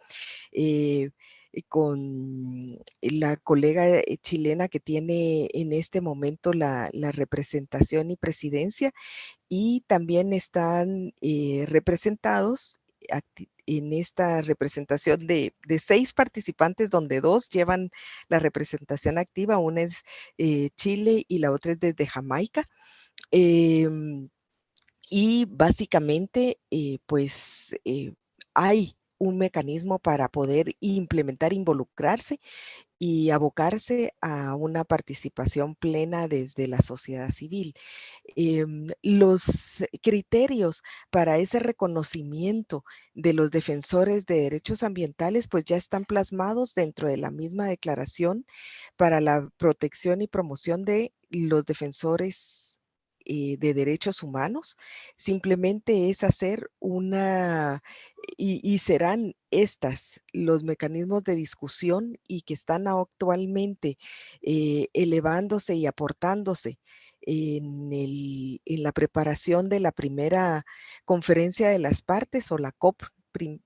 con la colega chilena que tiene en este momento la representación y presidencia, y también están representados en esta representación de 6 participantes, donde 2 llevan la representación activa, una es Chile y la otra es desde Jamaica. Y básicamente, pues hay un mecanismo para poder implementar, involucrarse y abocarse a una participación plena desde la sociedad civil. Los criterios para ese reconocimiento de los defensores de derechos ambientales pues ya están plasmados dentro de la misma declaración para la protección y promoción de los defensores de derechos humanos. Simplemente es hacer una, y serán estas los mecanismos de discusión y que están actualmente elevándose y aportándose en la preparación de la primera conferencia de las partes o la COP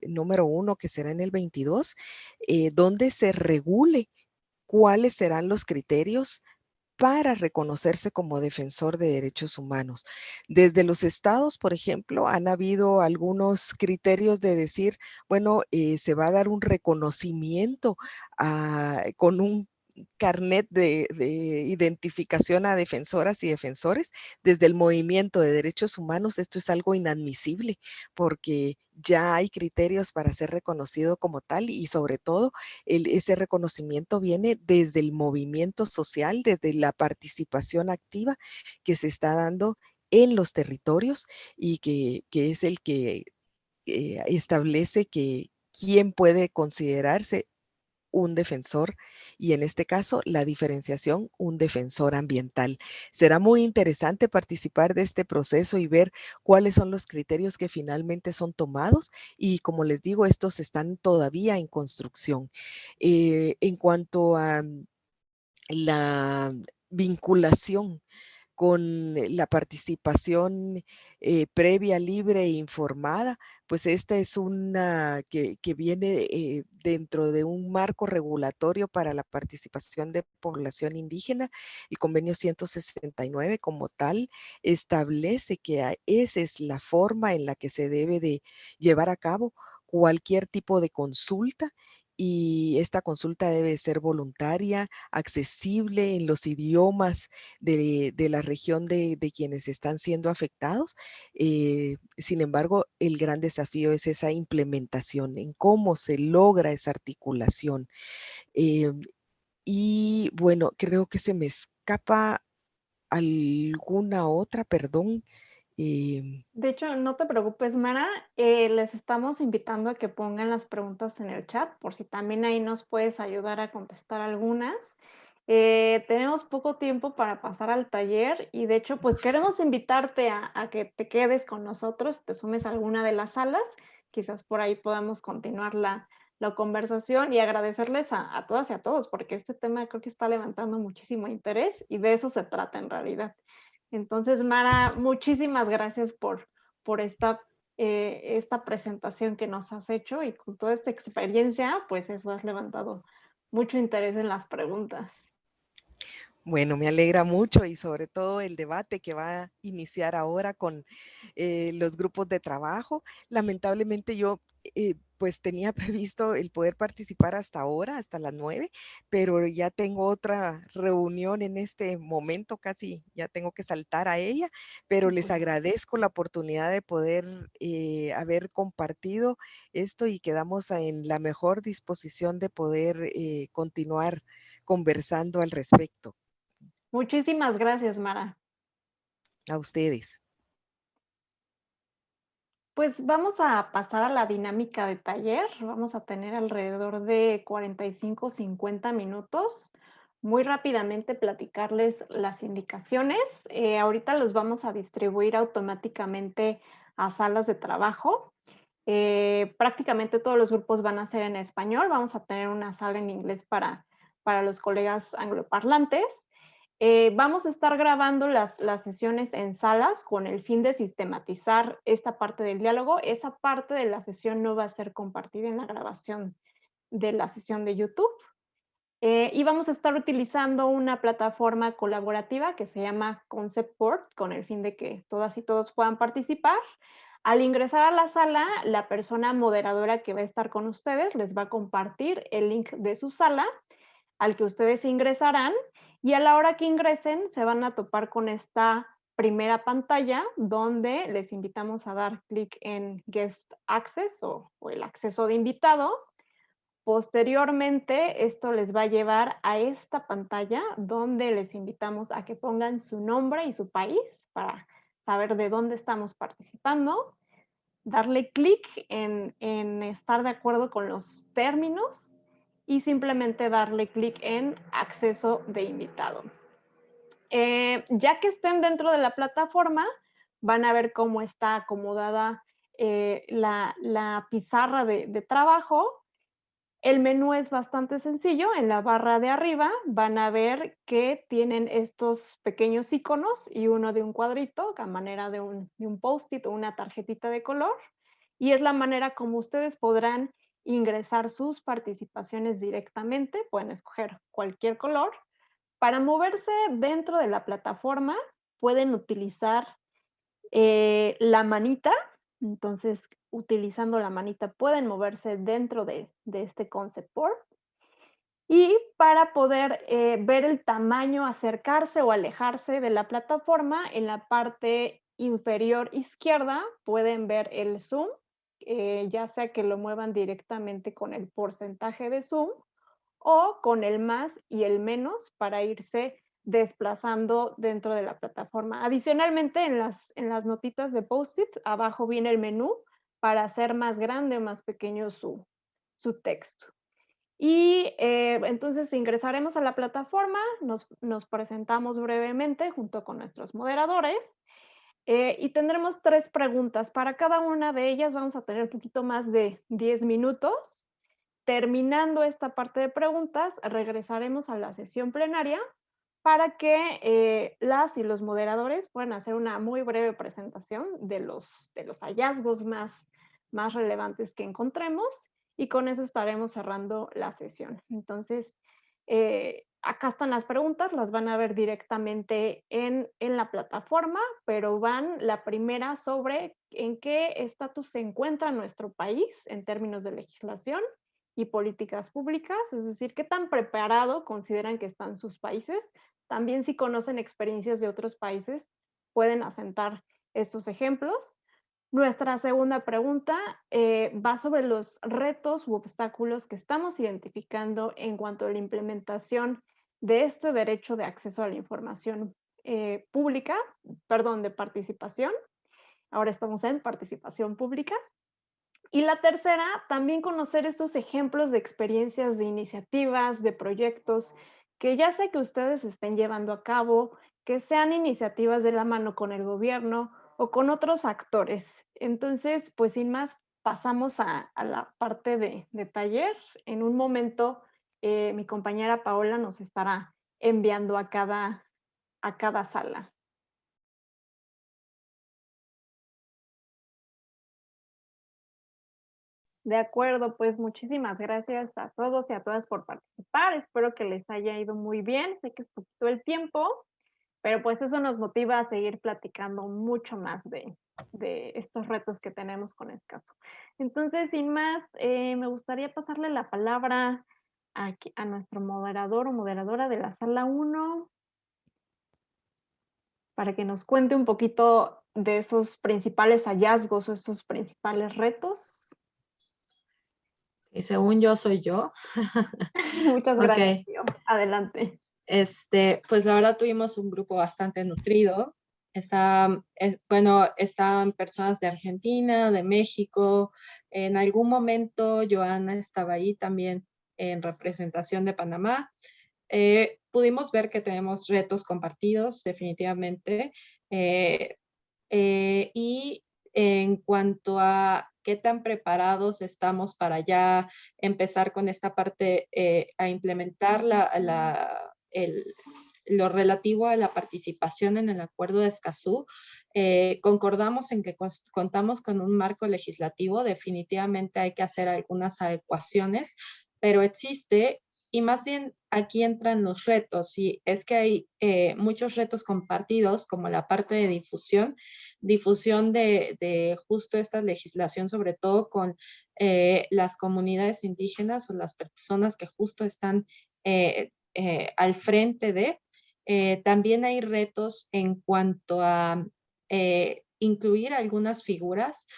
número 1 que será en el 22, donde se regule cuáles serán los criterios para reconocerse como defensor de derechos humanos. Desde los estados, por ejemplo, han habido algunos criterios de decir, bueno, se va a dar un reconocimiento con un carnet de identificación a defensoras y defensores. Desde el movimiento de derechos humanos, esto es algo inadmisible porque ya hay criterios para ser reconocido como tal y sobre todo ese reconocimiento viene desde el movimiento social, desde la participación activa que se está dando en los territorios y que es el que establece que quién puede considerarse un defensor y en este caso la diferenciación, un defensor ambiental. Será muy interesante participar de este proceso y ver cuáles son los criterios que finalmente son tomados y como les digo, estos están todavía en construcción. En cuanto a la vinculación con la participación previa, libre e informada, pues esta es una que viene dentro de un marco regulatorio para la participación de población indígena. El convenio 169 como tal establece que esa es la forma en la que se debe de llevar a cabo cualquier tipo de consulta y esta consulta debe ser voluntaria, accesible en los idiomas de la región de quienes están siendo afectados. Sin embargo, el gran desafío es esa implementación, en cómo se logra esa articulación. Y bueno, creo que se me escapa alguna otra, perdón. De hecho, no te preocupes, Mara. Les estamos invitando a que pongan las preguntas en el chat, por si también ahí nos puedes ayudar a contestar algunas. Tenemos poco tiempo para pasar al taller y de hecho, pues queremos invitarte a que te quedes con nosotros, te sumes a alguna de las salas, quizás por ahí podamos continuar la conversación y agradecerles a todas y a todos, porque este tema creo que está levantando muchísimo interés y de eso se trata en realidad. Entonces, Mara, muchísimas gracias por esta presentación que nos has hecho y con toda esta experiencia, pues eso has levantado mucho interés en las preguntas. Bueno, me alegra mucho y sobre todo el debate que va a iniciar ahora con los grupos de trabajo. Lamentablemente yo pues tenía previsto el poder participar hasta ahora, hasta las 9, pero ya tengo otra reunión en este momento, casi ya tengo que saltar a ella, pero les agradezco la oportunidad de poder haber compartido esto y quedamos en la mejor disposición de poder continuar conversando al respecto. Muchísimas gracias, Mara. A ustedes. Pues vamos a pasar a la dinámica de taller. Vamos a tener alrededor de 45, 50 minutos. Muy rápidamente platicarles las indicaciones. Ahorita los vamos a distribuir automáticamente a salas de trabajo. Prácticamente todos los grupos van a ser en español. Vamos a tener una sala en inglés para los colegas angloparlantes. Vamos a estar grabando las sesiones en salas con el fin de sistematizar esta parte del diálogo. Esa parte de la sesión no va a ser compartida en la grabación de la sesión de YouTube. Y vamos a estar utilizando una plataforma colaborativa que se llama Concept Board con el fin de que todas y todos puedan participar. Al ingresar a la sala, la persona moderadora que va a estar con ustedes les va a compartir el link de su sala al que ustedes ingresarán y a la hora que ingresen se van a topar con esta primera pantalla donde les invitamos a dar clic en Guest Access o el acceso de invitado. Posteriormente, esto les va a llevar a esta pantalla donde les invitamos a que pongan su nombre y su país para saber de dónde estamos participando, darle clic en estar de acuerdo con los términos y simplemente darle clic en acceso de invitado. Ya que estén dentro de la plataforma, van a ver cómo está acomodada la pizarra de trabajo. El menú es bastante sencillo. En la barra de arriba van a ver que tienen estos pequeños iconos y uno de un cuadrito a manera de un post-it o una tarjetita de color. Y es la manera como ustedes podrán ingresar sus participaciones directamente. Pueden escoger cualquier color. Para moverse dentro de la plataforma pueden utilizar la manita. Entonces, utilizando la manita pueden moverse dentro de este concept board. Y para poder ver el tamaño, acercarse o alejarse de la plataforma, en la parte inferior izquierda pueden ver el zoom, ya sea que lo muevan directamente con el porcentaje de zoom o con el más y el menos para irse desplazando dentro de la plataforma. Adicionalmente, en las notitas de Post-it, abajo viene el menú para hacer más grande o más pequeño su texto. Y entonces ingresaremos a la plataforma, nos presentamos brevemente junto con nuestros moderadores y tendremos 3 preguntas. Para cada una de ellas vamos a tener un poquito más de 10 minutos. Terminando esta parte de preguntas, regresaremos a la sesión plenaria para que las y los moderadores puedan hacer una muy breve presentación de los hallazgos más relevantes que encontremos y con eso estaremos cerrando la sesión. Entonces, acá están las preguntas, las van a ver directamente en la plataforma, pero van la primera sobre en qué estatus se encuentra nuestro país en términos de legislación y políticas públicas, es decir, qué tan preparado consideran que están sus países. También si conocen experiencias de otros países, pueden asentar estos ejemplos. Nuestra segunda pregunta va sobre los retos u obstáculos que estamos identificando en cuanto a la implementación de este derecho de acceso a la información pública, perdón, de participación. Ahora estamos en participación pública. Y la tercera, también conocer esos ejemplos de experiencias, de iniciativas, de proyectos que ya sea que ustedes estén llevando a cabo, que sean iniciativas de la mano con el gobierno o con otros actores. Entonces, pues sin más, pasamos a la parte de taller. En un momento, mi compañera Paola nos estará enviando a cada sala. De acuerdo, pues muchísimas gracias a todos y a todas por participar. Espero que les haya ido muy bien. Sé que es poquito el tiempo, pero pues eso nos motiva a seguir platicando mucho más de estos retos que tenemos con Escazú. Entonces, sin más, me gustaría pasarle la palabra a nuestro moderador o moderadora de la sala 1 para que nos cuente un poquito de esos principales hallazgos o esos principales retos. Y según yo, soy yo. Muchas gracias, Ok. tío. Adelante. Pues la verdad tuvimos un grupo bastante nutrido. Estaban personas de Argentina, de México. En algún momento Joana estaba ahí también en representación de Panamá. Pudimos ver que tenemos retos compartidos, definitivamente. Y en cuanto a qué tan preparados estamos para ya empezar con esta parte a implementar lo relativo a la participación en el Acuerdo de Escazú, concordamos en que contamos con un marco legislativo. Definitivamente hay que hacer algunas adecuaciones, pero existe. Y más bien aquí entran los retos, y es que hay muchos retos compartidos, como la parte de difusión de justo esta legislación, sobre todo con las comunidades indígenas o las personas que justo están al frente de. También hay retos en cuanto a incluir algunas figuras,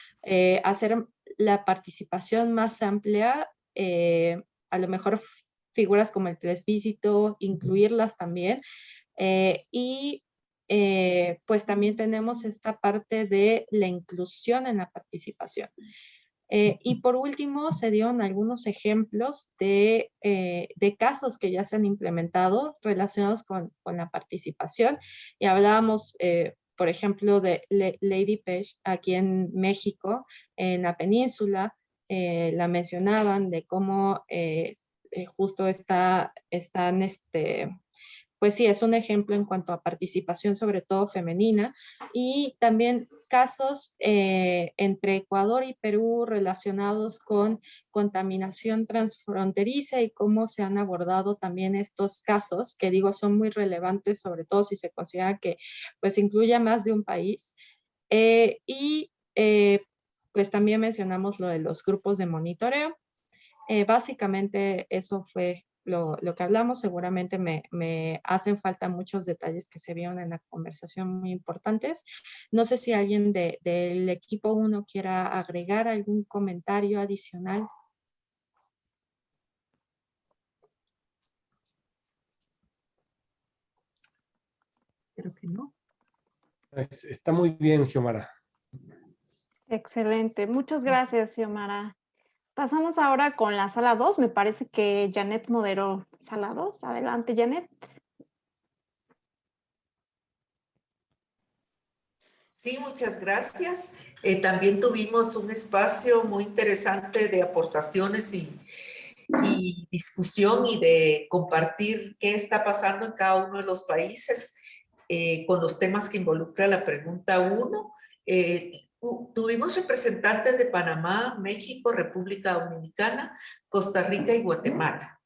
hacer la participación más amplia a lo mejor figuras como el plebiscito, incluirlas también. Pues también tenemos esta parte de la inclusión en la participación. Y por último, se dieron algunos ejemplos de casos que ya se han implementado relacionados con la participación. Y hablábamos, por ejemplo, de Lady Page aquí en México, en la península. La mencionaban de cómo justo están pues sí, es un ejemplo en cuanto a participación, sobre todo femenina, y también casos entre Ecuador y Perú relacionados con contaminación transfronteriza y cómo se han abordado también estos casos, que digo son muy relevantes, sobre todo si se considera que pues incluye a más de un país. Pues también mencionamos lo de los grupos de monitoreo. Básicamente eso fue lo que hablamos. Seguramente me hacen falta muchos detalles que se vieron en la conversación muy importantes. No sé si alguien del equipo 1 quiera agregar algún comentario adicional. Creo que no. Está muy bien, Xiomara. Excelente. Muchas gracias, Xiomara. Pasamos ahora con la sala 2. Me parece que Janet moderó sala 2. Adelante, Janet. Sí, muchas gracias. También tuvimos un espacio muy interesante de aportaciones y discusión y de compartir qué está pasando en cada uno de los países con los temas que involucra la pregunta 1. Tuvimos representantes de Panamá, México, República Dominicana, Costa Rica y Guatemala.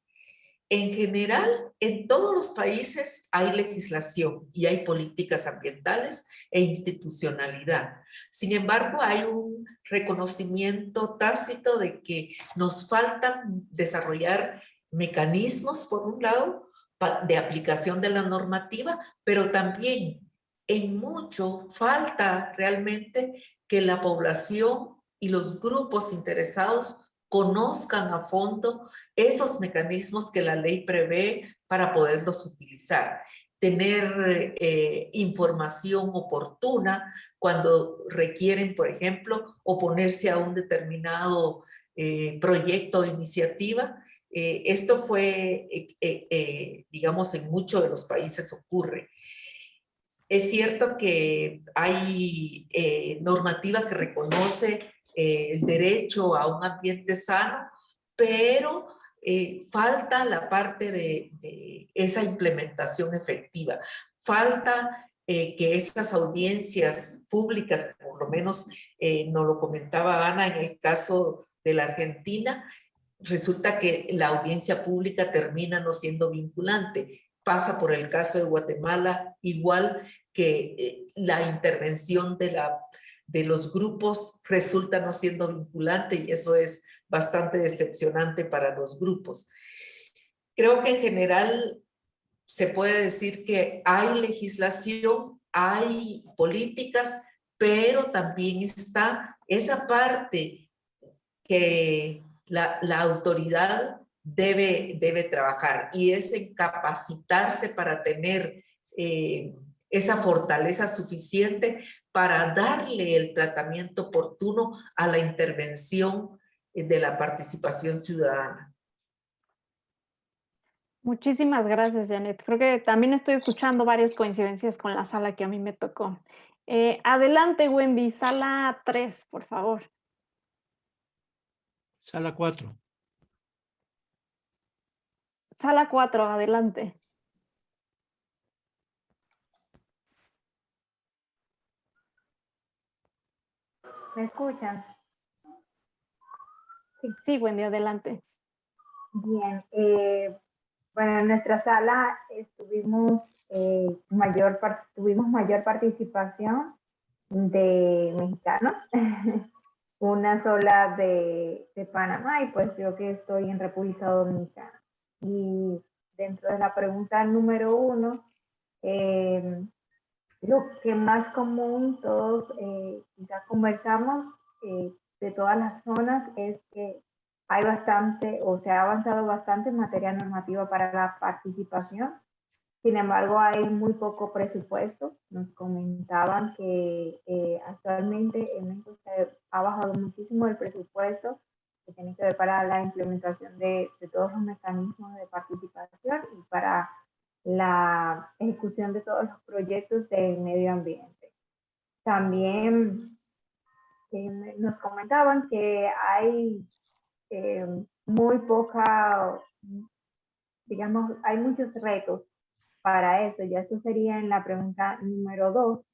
En general, en todos los países hay legislación y hay políticas ambientales e institucionalidad. Sin embargo, hay un reconocimiento tácito de que nos falta desarrollar mecanismos, por un lado, de aplicación de la normativa, pero también en mucho falta realmente que la población y los grupos interesados conozcan a fondo esos mecanismos que la ley prevé para poderlos utilizar. Tener información oportuna cuando requieren, por ejemplo, oponerse a un determinado proyecto o iniciativa. Esto fue, digamos, en muchos de los países ocurre. Es cierto que hay normativa que reconoce el derecho a un ambiente sano, pero falta la parte de esa implementación efectiva. Falta que esas audiencias públicas, por lo menos nos lo comentaba Ana en el caso de la Argentina, resulta que la audiencia pública termina no siendo vinculante. Pasa por el caso de Guatemala, igual que la intervención de los grupos resulta no siendo vinculante y eso es bastante decepcionante para los grupos. Creo que en general se puede decir que hay legislación, hay políticas, pero también está esa parte que la autoridad debe trabajar y es en capacitarse para tener esa fortaleza suficiente para darle el tratamiento oportuno a la intervención de la participación ciudadana. Muchísimas gracias, Janet. Creo que también estoy escuchando varias coincidencias con la sala que a mí me tocó. Adelante, Wendy, sala 3, por favor. Sala 4. Sala 4, adelante. ¿Me escuchan? Sí, Wendy, adelante. Bien. Bueno, en nuestra sala tuvimos mayor participación de mexicanos, una sola de Panamá y pues yo que estoy en República Dominicana. Y dentro de la pregunta número 1, lo que más común todos quizás conversamos de todas las zonas es que hay bastante, o se ha avanzado bastante en materia normativa para la participación. Sin embargo, hay muy poco presupuesto. Nos comentaban que actualmente en México se ha bajado muchísimo el presupuesto que tiene que ver para la implementación de todos los mecanismos de participación y para la ejecución de todos los proyectos del medio ambiente. También nos comentaban que hay muy poca, digamos, hay muchos retos para eso. Ya esto sería en la pregunta número 2.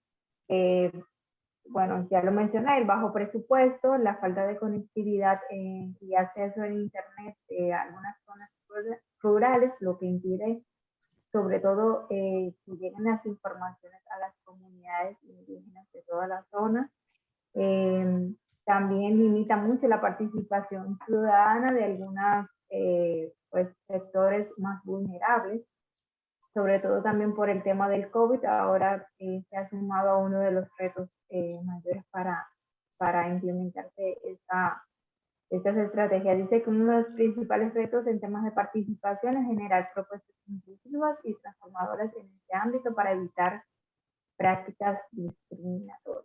Bueno, ya lo mencioné, el bajo presupuesto, la falta de conectividad y acceso a Internet de algunas zonas rurales, lo que impide sobre todo que lleguen las informaciones a las comunidades indígenas de toda la zona. También limita mucho la participación ciudadana de algunos pues, sectores más vulnerables, sobre todo también por el tema del COVID. Ahora se ha sumado a uno de los retos mayores para implementarse estas estrategias. Dice que uno de los principales retos en temas de participación es generar propuestas inclusivas y transformadoras en este ámbito para evitar prácticas discriminatorias.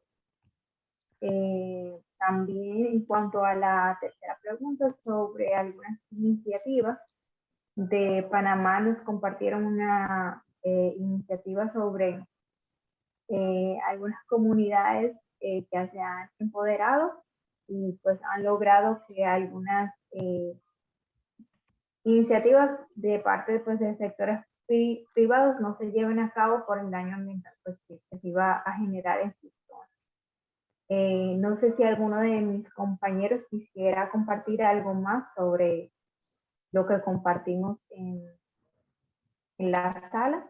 También en cuanto a la tercera pregunta sobre algunas iniciativas de Panamá, nos compartieron una iniciativa sobre algunas comunidades que se han empoderado y pues han logrado que algunas iniciativas de parte pues, de sectores privados no se lleven a cabo por el daño ambiental pues, que se iba a generar en su zona. No sé si alguno de mis compañeros quisiera compartir algo más sobre lo que compartimos en la sala.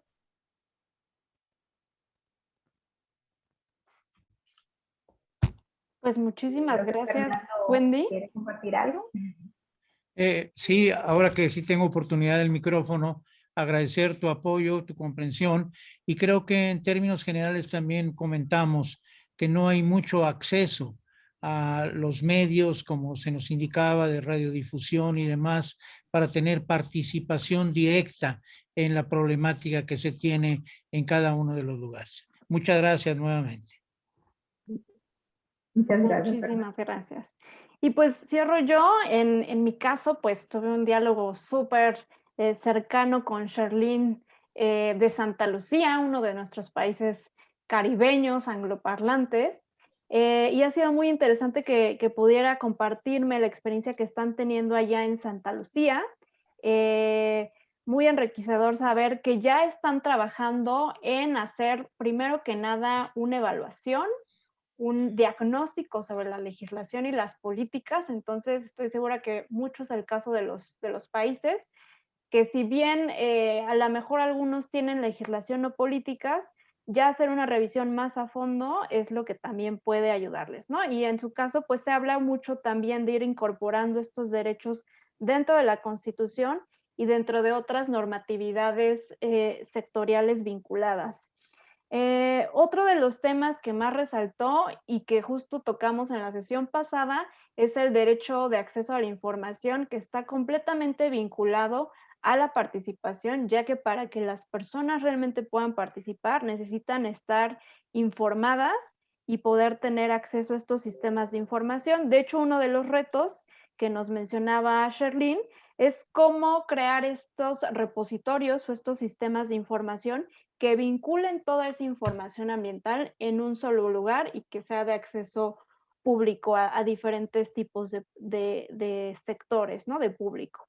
Pues muchísimas Creo que gracias, Fernando Wendy. ¿Quiere compartir algo? Sí, ahora que sí tengo oportunidad del micrófono, agradecer tu apoyo, tu comprensión, y creo que en términos generales también comentamos que no hay mucho acceso a los medios, como se nos indicaba, de radiodifusión y demás, para tener participación directa en la problemática que se tiene en cada uno de los lugares. Muchas gracias nuevamente. Muchas gracias. Muchísimas gracias. Y pues cierro yo, en mi caso, pues tuve un diálogo súper cercano con Sherlyn de Santa Lucía, uno de nuestros países caribeños, angloparlantes, y ha sido muy interesante que pudiera compartirme la experiencia que están teniendo allá en Santa Lucía. Muy enriquecedor saber que ya están trabajando en hacer, primero que nada, una evaluación, un diagnóstico sobre la legislación y las políticas. Entonces estoy segura que mucho es el caso de los países, que si bien a lo mejor algunos tienen legislación o políticas, ya hacer una revisión más a fondo es lo que también puede ayudarles, ¿no? Y en su caso, pues se habla mucho también de ir incorporando estos derechos dentro de la Constitución y dentro de otras normatividades sectoriales vinculadas. Otro de los temas que más resaltó y que justo tocamos en la sesión pasada es el derecho de acceso a la información, que está completamente vinculado a la participación, ya que para que las personas realmente puedan participar necesitan estar informadas y poder tener acceso a estos sistemas de información. De hecho, uno de los retos que nos mencionaba Sherlyn es cómo crear estos repositorios o estos sistemas de información que vinculen toda esa información ambiental en un solo lugar y que sea de acceso público a diferentes tipos de sectores, ¿no? De público.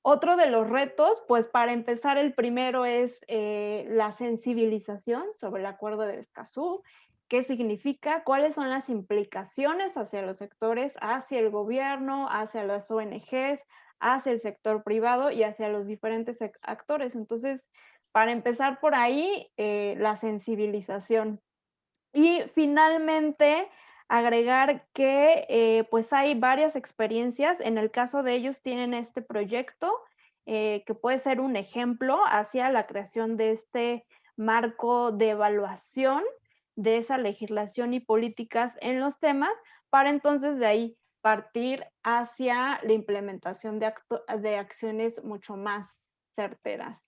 Otro de los retos, pues para empezar, el primero es la sensibilización sobre el Acuerdo de Escazú. ¿Qué significa? ¿Cuáles son las implicaciones hacia los sectores, hacia el gobierno, hacia las ONGs, hacia el sector privado y hacia los diferentes actores? Entonces, para empezar por ahí, la sensibilización. Y finalmente, agregar que pues hay varias experiencias. En el caso de ellos tienen este proyecto que puede ser un ejemplo hacia la creación de este marco de evaluación de esa legislación y políticas en los temas, para entonces de ahí partir hacia la implementación de acciones mucho más certeras.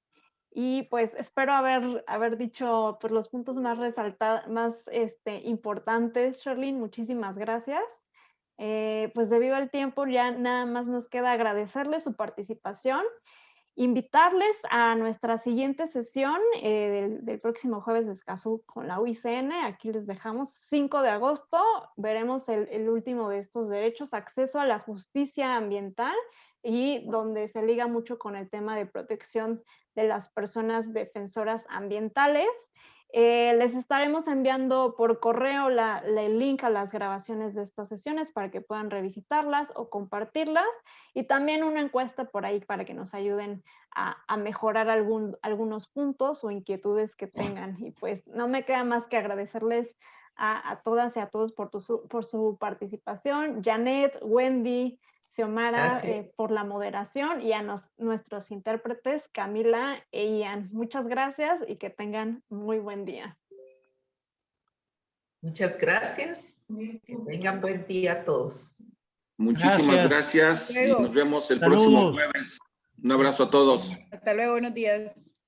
Y pues espero haber dicho pues, los puntos más importantes, Sherlyn. Muchísimas gracias. Pues debido al tiempo ya nada más nos queda agradecerles su participación, invitarles a nuestra siguiente sesión del próximo jueves de Escazú con la UICN. Aquí les dejamos 5 de agosto, veremos el último de estos derechos, acceso a la justicia ambiental, y donde se liga mucho con el tema de protección de las personas defensoras ambientales. Les estaremos enviando por correo el link a las grabaciones de estas sesiones para que puedan revisitarlas o compartirlas, y también una encuesta por ahí para que nos ayuden a mejorar algunos puntos o inquietudes que tengan. Y pues no me queda más que agradecerles a todas y a todos por su participación. Janet, Wendy, Xiomara, por la moderación, y a nuestros intérpretes Camila e Ian. Muchas gracias y que tengan muy buen día. Muchas gracias. Que tengan buen día a todos. Muchísimas gracias y nos vemos el próximo jueves. Un abrazo a todos. Hasta luego, buenos días.